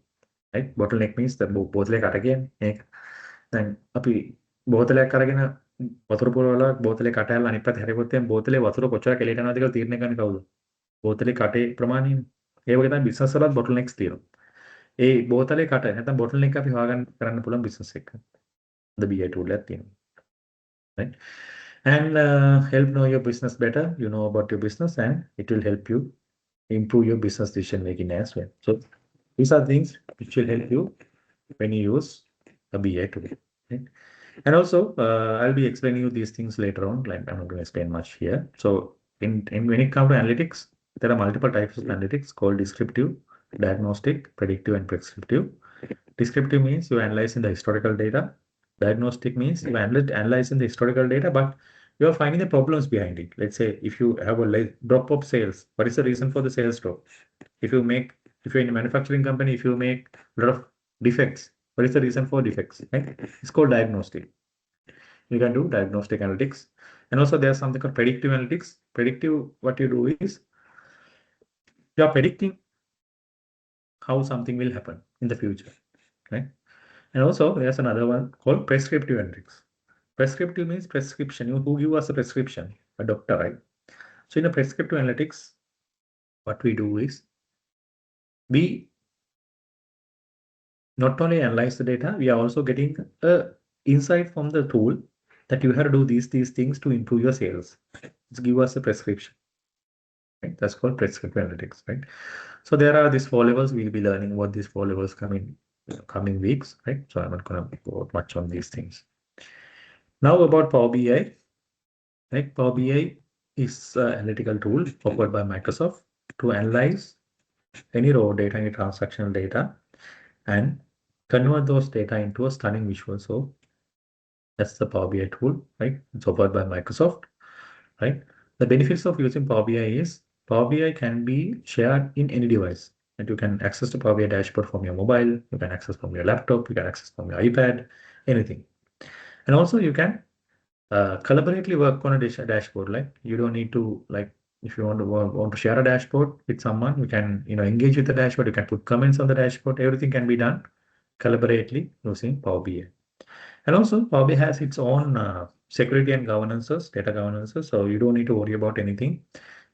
right? Bottleneck means the බෝතලේ කටගෙන මේක. දැන් අපි බෝතලයක් අරගෙන වතුර පුරවලා බෝතලේ කට ඇරලා අනිත් පැත්ත හැරෙපොත් එම් බෝතලේ වතුර කොච්චර එළියට යනවද කියලා තීරණය කරන්නේ කවුද? බෝතලේ කටේ ප්‍රමාණයනේ. ඒ වගේ තමයි බිස්නස් වලත් bottlenecks තියෙනවා. ඒ බෝතලේ කට නැත්නම් bottleneck අපි හොයාගන්න කරන්න පුළුවන් බිස්නස් එක. the BI tool එකක් තියෙනවා. Right? And help know your business better. You know about your business and it will help you improve your business decision making as well. So these are things which will help you when you use a BI tool. Right? And also, I'll be explaining you these things later on. Like I'm not going to explain much here. So when it comes to analytics, there are multiple types of analytics called descriptive, diagnostic, predictive, and prescriptive. Descriptive means you analyze in the historical data. Diagnostic means you analyze in the historical data, but you are finding the problems behind it. Let's say if you have a drop of sales, what is the reason for the sales drop? If you're in a manufacturing company, if you make a lot of defects, what is the reason for defects? Right? It's called diagnostic. You can do diagnostic analytics. And also there's something called predictive analytics. Predictive, what you do is you are predicting how something will happen in the future, right? And also there's another one called prescriptive analytics. Prescriptive means prescription. Who give us a prescription? A doctor, right? So in a prescriptive analytics, what we do is we not only analyze the data, we are also getting a insight from the tool that you have to do these things to improve your sales. It's give us a prescription. Right? That's called prescriptive analytics, right? So there are these 4 levels. We'll be learning what these 4 levels coming weeks, right? So I'm not going to go much on these things. Now about Power BI, right? Power BI is an analytical tool offered by Microsoft to analyze any raw data, any transactional data, and convert those data into a stunning visual. So that's the Power BI tool, right? It's offered by Microsoft, right? The benefits of using Power BI is Power BI can be shared in any device. And you can access the Power BI dashboard from your mobile, you can access from your laptop, you can access from your iPad, anything. And also you can collaboratively work on a dashboard. Like you don't need to, like, if you want to share a dashboard with someone, you can engage with the dashboard, you can put comments on the dashboard, everything can be done collaboratively using Power BI. And also Power BI has its own security and governances, data governances, so you don't need to worry about anything.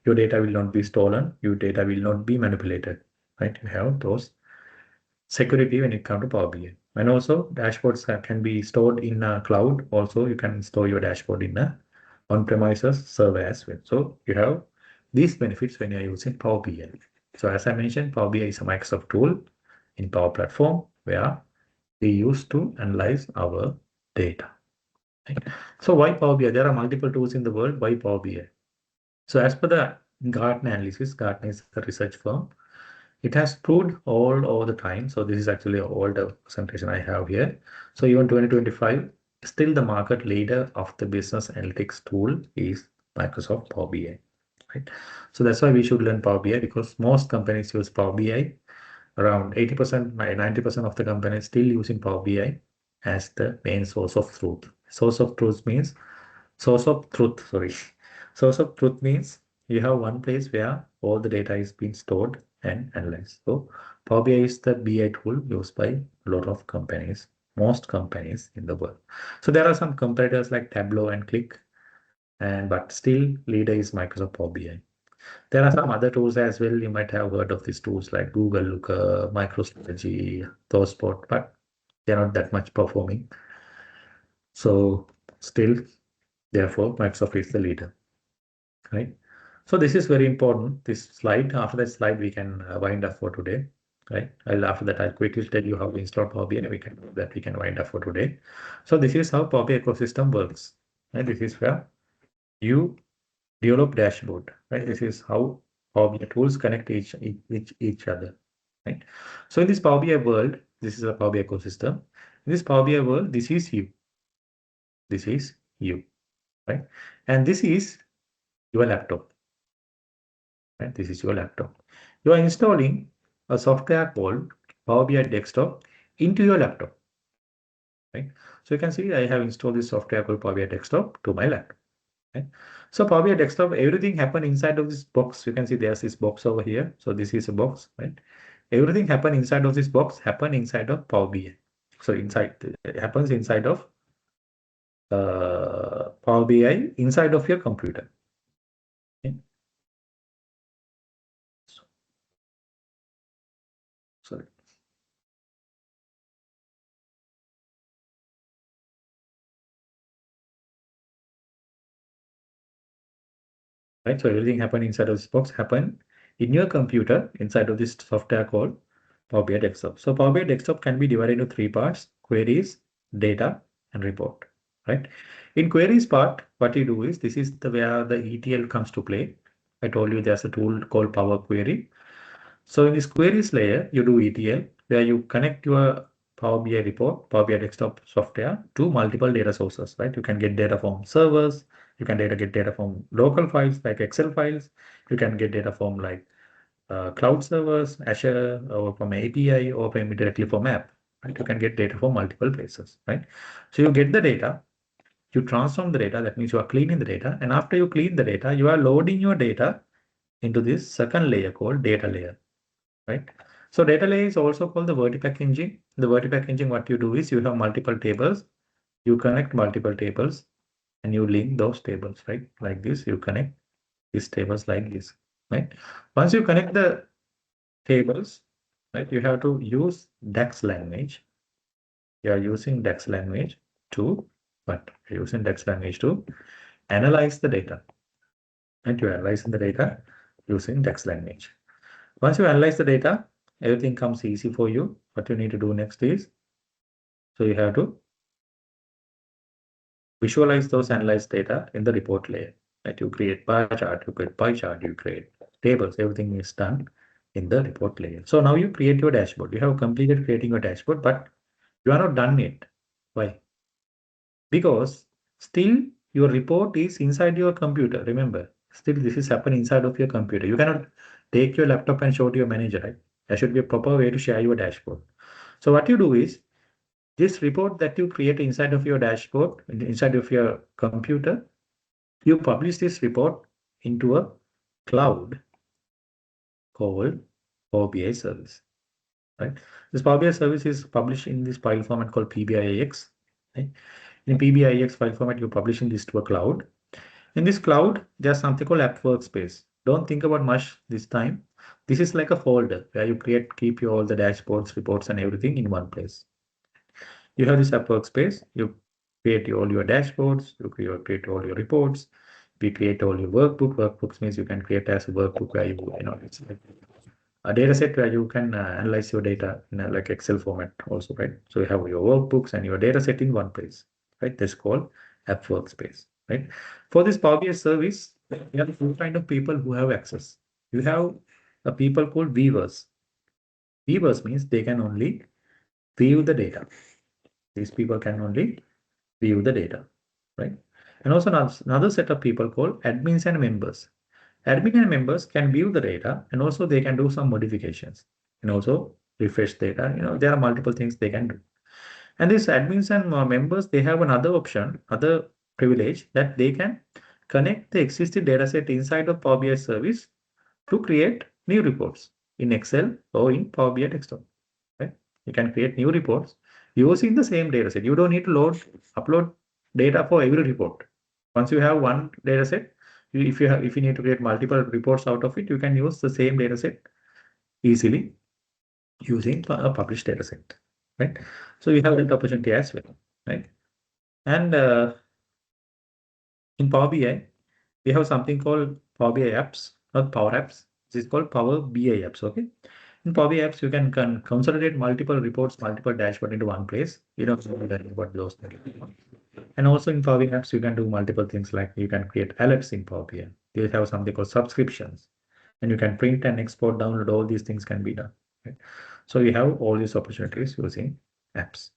Your data will not be stolen, your data will not be manipulated, right? You have those security when it comes to Power BI. And also dashboards can be stored in a cloud. Also, you can store your dashboard in a on-premises server as well. So you have these benefits when you're using Power BI. So as I mentioned, Power BI is a Microsoft tool in Power Platform where we use to analyze our data. Right? So why Power BI? There are multiple tools in the world. Why Power BI? So as per the Gartner analysis, Gartner is a research firm. It has proved all over the time. So this is actually all the presentation I have here. So even 2025, still the market leader of the business analytics tool is Microsoft Power BI. Right? So that's why we should learn Power BI, because most companies use Power BI. Around 80%, 90% of the companies still using Power BI as the main source of truth. Source of truth means source of truth, sorry. Source of truth means you have one place where all the data is being stored and analyzed. So Power BI is the BI tool used by a lot of companies, most companies in the world. So there are some competitors like Tableau and Qlik, but still leader is Microsoft Power BI. There are some other tools as well. You might have heard of these tools like Google Looker, MicroStrategy, ThoughtSpot, but they're not that much performing. So still, therefore, Microsoft is the leader, right? So this is very important. This slide, after that slide, we can wind up for today, right? After that, I'll quickly tell you how to install Power BI, and we can wind up for today. So this is how Power BI ecosystem works, right? This is where you develop dashboard, right? This is how Power BI tools connect each other, right? So in this Power BI world, this is a Power BI ecosystem. In this Power BI world, this is you. This is you, right? And this is your laptop, right? This is your laptop. You are installing a software called Power BI Desktop into your laptop, right? So you can see I have installed this software called Power BI Desktop to my laptop. Okay. So Power BI Desktop, everything happen inside of this box. You can see there's this box over here. So this is a box, right? Everything happen inside of this box, happen inside of Power BI. So it happens inside of Power BI, inside of your computer. Okay. Sorry. Right. So everything happen inside of this box, happen in your computer inside of this software called Power BI Desktop. So Power BI Desktop can be divided into 3 parts: queries, data, and report. Right. In queries part, what you do is, this is where the ETL comes to play. I told you there's a tool called Power Query. So in this queries layer, you do ETL, where you connect your Power BI report, Power BI Desktop software to multiple data sources, right? You can get data from servers, you can get data from local files like Excel files, you can get data from like cloud servers, Azure, or from API, or from directly from app. Right? You can get data from multiple places, right? So you get the data, you transform the data, that means you are cleaning the data, and after you clean the data, you are loading your data into this second layer called data layer, right? So data layer is also called the Vertipack engine. The Vertipack engine, what you do is you have multiple tables, you connect multiple tables and you link those tables, right? Like this, you connect these tables like this, right? Once you connect the tables, right, you have to use DAX language. You are using DAX language to, what? You're using DAX language to analyze the data. And you analyze the data using DAX language. Once you analyze the data, everything comes easy for you. What you need to do next is, so you have to visualize those analyzed data in the report layer. Right? You create bar chart, you create pie chart, you create tables, everything is done in the report layer. So now you create your dashboard. You have completed creating your dashboard, but you are not done yet. Why? Because still your report is inside your computer. Remember, still this is happening inside of your computer. You cannot take your laptop and show to your manager, right? There should be a proper way to share your dashboard. So what you do is, this report that you create inside of your dashboard, inside of your computer, you publish this report into a cloud called Power BI service, right? This Power BI service is published in this file format called PBIX, right? In PBIX file format, you publishing this to a cloud. In this cloud, there's something called App Workspace. Don't think about much this time. This is like a folder where you keep all the dashboards, reports, and everything in one place. You have this App Workspace. You create all your dashboards. You create all your reports. We create all your workbook. Workbooks means you can create as a workbook where it's like a data set where you can analyze your data in a, like Excel format also, right? So you have your workbooks and your data set in one place, right? That's called App Workspace, right? For this Power BI service, you have two kind of people who have access. You have a people called viewers. Viewers means they can only view the data. These people can only view the data, right? And also another set of people called admins and members. Admin and members can view the data and also they can do some modifications and also refresh data. There are multiple things they can do. And these admins and members, they have another option, other privilege that they can connect the existing data set inside of Power BI service to create new reports in Excel or in Power BI desktop. Right? You can create new reports using the same data set. You don't need to upload data for every report. Once you have one data set, if you need to create multiple reports out of it, you can use the same data set easily using a published data set, right? So you have that opportunity as well, right? And in Power BI, we have something called Power BI apps, not Power Apps. This is called Power BI apps, okay? In Power BI apps, you can consolidate multiple reports, multiple dashboard into one place. You don't know what those things. And also in Power BI apps, you can do multiple things like you can create alerts in Power BI. You have something called subscriptions, and you can print and export, download. All these things can be done. Right? So you have all these opportunities using apps,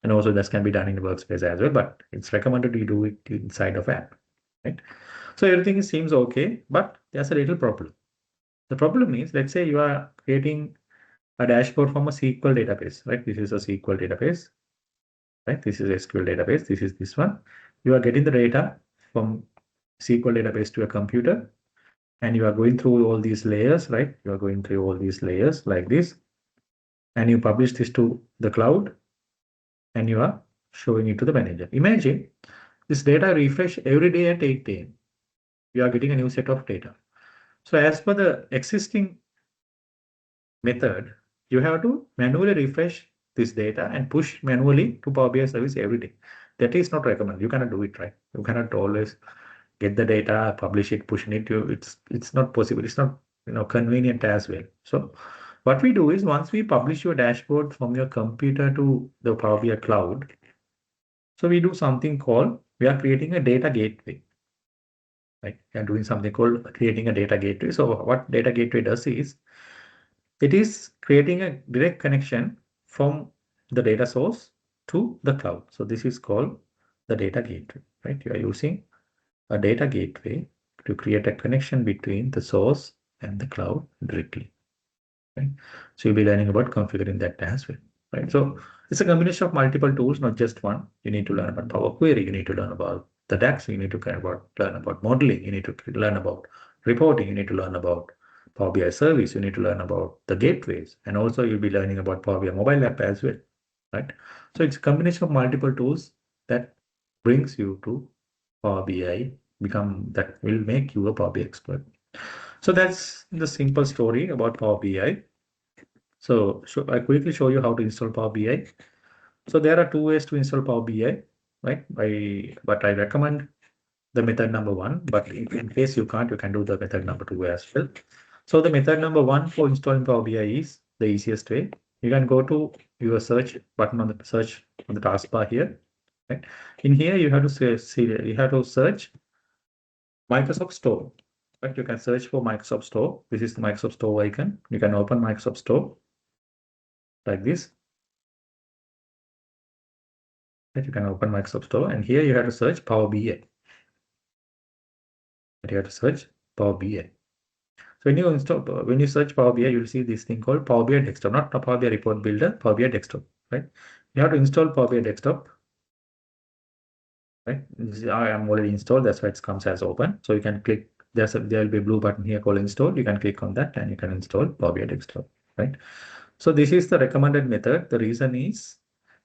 and also this can be done in Workspace as well. But it's recommended you do it inside of app. Right? So everything seems okay, but there's a little problem. The problem is, let's say you are creating a dashboard from a SQL database, right? This is a SQL database, right? This is SQL database. This is this one. You are getting the data from SQL database to a computer, and you are going through all these layers, right? You are going through all these layers like this, and you publish this to the cloud, and you are showing it to the manager. Imagine this data refresh every day at 8 a.m. You are getting a new set of data. So as per the existing method, you have to manually refresh this data and push manually to Power BI service every day. That is not recommended. You cannot do it, right? You cannot always get the data, publish it, push it. It's not possible. It's not convenient as well. So what we do is once we publish your dashboard from your computer to the Power BI cloud, so we do something called, we are creating a data gateway. Right? We are doing something called creating a data gateway. So what data gateway does is, it is creating a direct connection from the data source to the cloud. So this is called the data gateway, right? You are using a data gateway to create a connection between the source and the cloud directly, right? So you'll be learning about configuring that as well, right? So it's a combination of multiple tools, not just one. You need to learn about Power Query. You need to learn about the DAX. You need to learn about modeling. You need to learn about reporting. You need to learn about Power BI service, you need to learn about the gateways, and also you'll be learning about Power BI mobile app as well, right? So it's a combination of multiple tools that brings you to Power BI, that will make you a Power BI expert. So that's the simple story about Power BI. So I quickly show you how to install Power BI. So there are two ways to install Power BI, right? But I recommend the method number one, but if in case you can't, you can do the method number two as well. So the method number one for installing Power BI is the easiest way. You can go to your search button on the search on the taskbar here. Right? In here, you have to search Microsoft Store. Right? You can search for Microsoft Store. This is the Microsoft Store icon. You can open Microsoft Store like this. Right? You can open Microsoft Store, and here you have to search Power BI. You have to search Power BI. So when you search Power BI, you'll see this thing called Power BI Desktop, not Power BI Report Builder, Power BI Desktop, right? You have to install Power BI Desktop, right? I am already installed, that's why it comes as open. So you can click, there will be a blue button here called install. You can click on that and you can install Power BI Desktop, right? So this is the recommended method. The reason is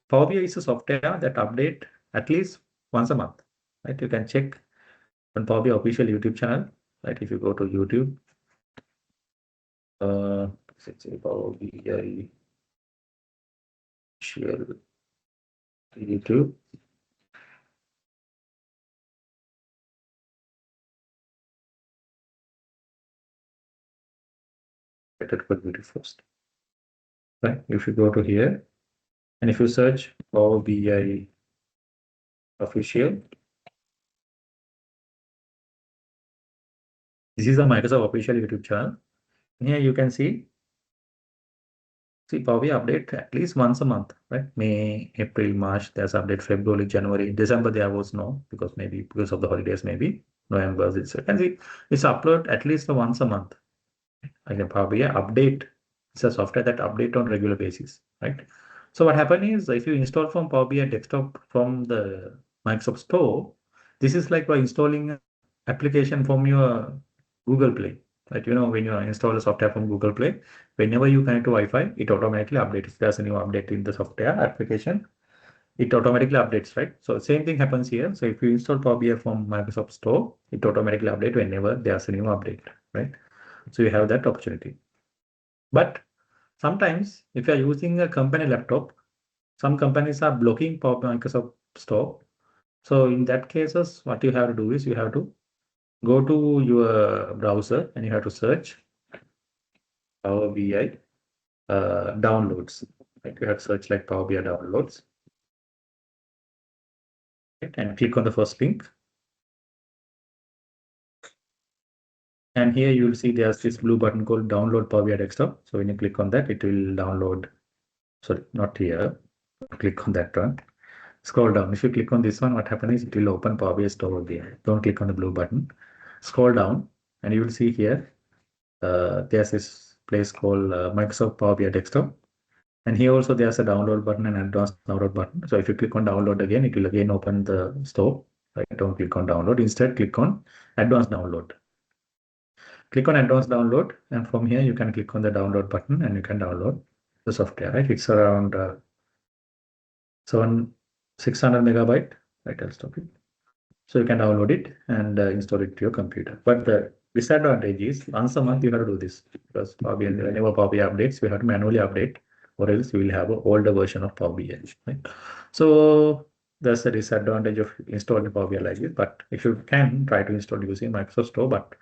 Power BI is a software that update at least once a month, right? You can check on Power BI official YouTube channel, right? If you go to YouTube, let's say Power BI share YouTube. Better for video first. Right? If you go to here and if you search Power BI official, this is the Microsoft official YouTube channel. Here you can see Power BI update at least once a month, right? May, April, March, there's update. February, January, December, there was no, because of the holidays, maybe. November, you can see it's upload at least once a month. Like a Power BI update, it's a software that update on regular basis, right? So what happened is if you install from Power BI desktop from the Microsoft Store, this is like by installing an application from your Google Play, right? You know, when you install a software from Google Play, whenever you connect to Wi-Fi, it automatically updates. If there's a new update in the software application, it automatically updates, right? So same thing happens here. So if you install Power BI from Microsoft Store, it automatically updates whenever there's a new update, right? So you have that opportunity. But sometimes if you are using a company laptop, some companies are blocking Microsoft Store. So in that cases, what you have to do is you have to go to your browser and you have to search Power BI downloads. Right? You have to search like Power BI downloads. Right? And click on the first link. And here you will see there's this blue button called download Power BI desktop. So when you click on that, it will download. Sorry, not here. Click on that one. Scroll down. If you click on this one, what happens is it will open Power BI Store there. Don't click on the blue button. Scroll down and you will see here, there's this place called Microsoft Power BI Desktop. And here also there's a download button and advanced download button. So if you click on download again, it will again open the store. Right? Don't click on download. Instead, click on advanced download. Click on advanced download. And from here, you can click on the download button and you can download the software, right? It's around 600 megabyte. Right, I'll stop it. So you can download it and install it to your computer. But the disadvantage is once a month you have to do this because whenever Power BI updates, we have to manually update, or else you will have an older version of Power BI. Right? So that's the disadvantage of installing Power BI like this. But if you can try to install using Microsoft Store, but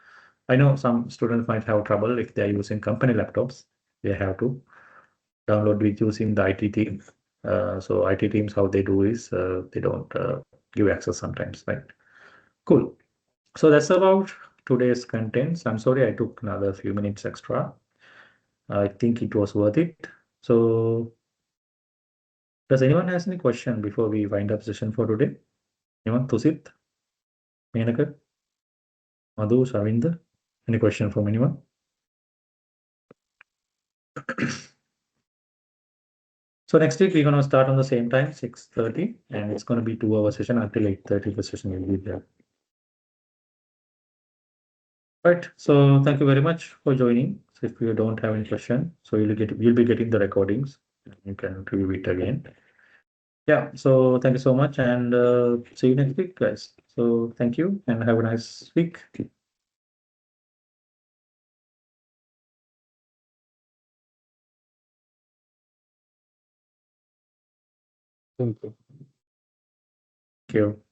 I know some students might have trouble if they are using company laptops. They have to download with using the IT team. So IT teams, how they do is they don't give access sometimes, right? Cool. So that's about today's contents. I'm sorry I took another few minutes extra. I think it was worth it. So does anyone has any question before we wind up session for today? Anyone? Tusit? Menaka? Madhu? Shavinder? Any question from anyone? So next week we're going to start on the same time, 6:30, and it's going to be 2 hour session until 8:30. The session will be there. Right. So thank you very much for joining. So if you don't have any question, so you'll be getting the recordings. You can review it again. Yeah. So thank you so much, and see you next week, guys. So thank you, and have a nice week. Thank you. Thank you.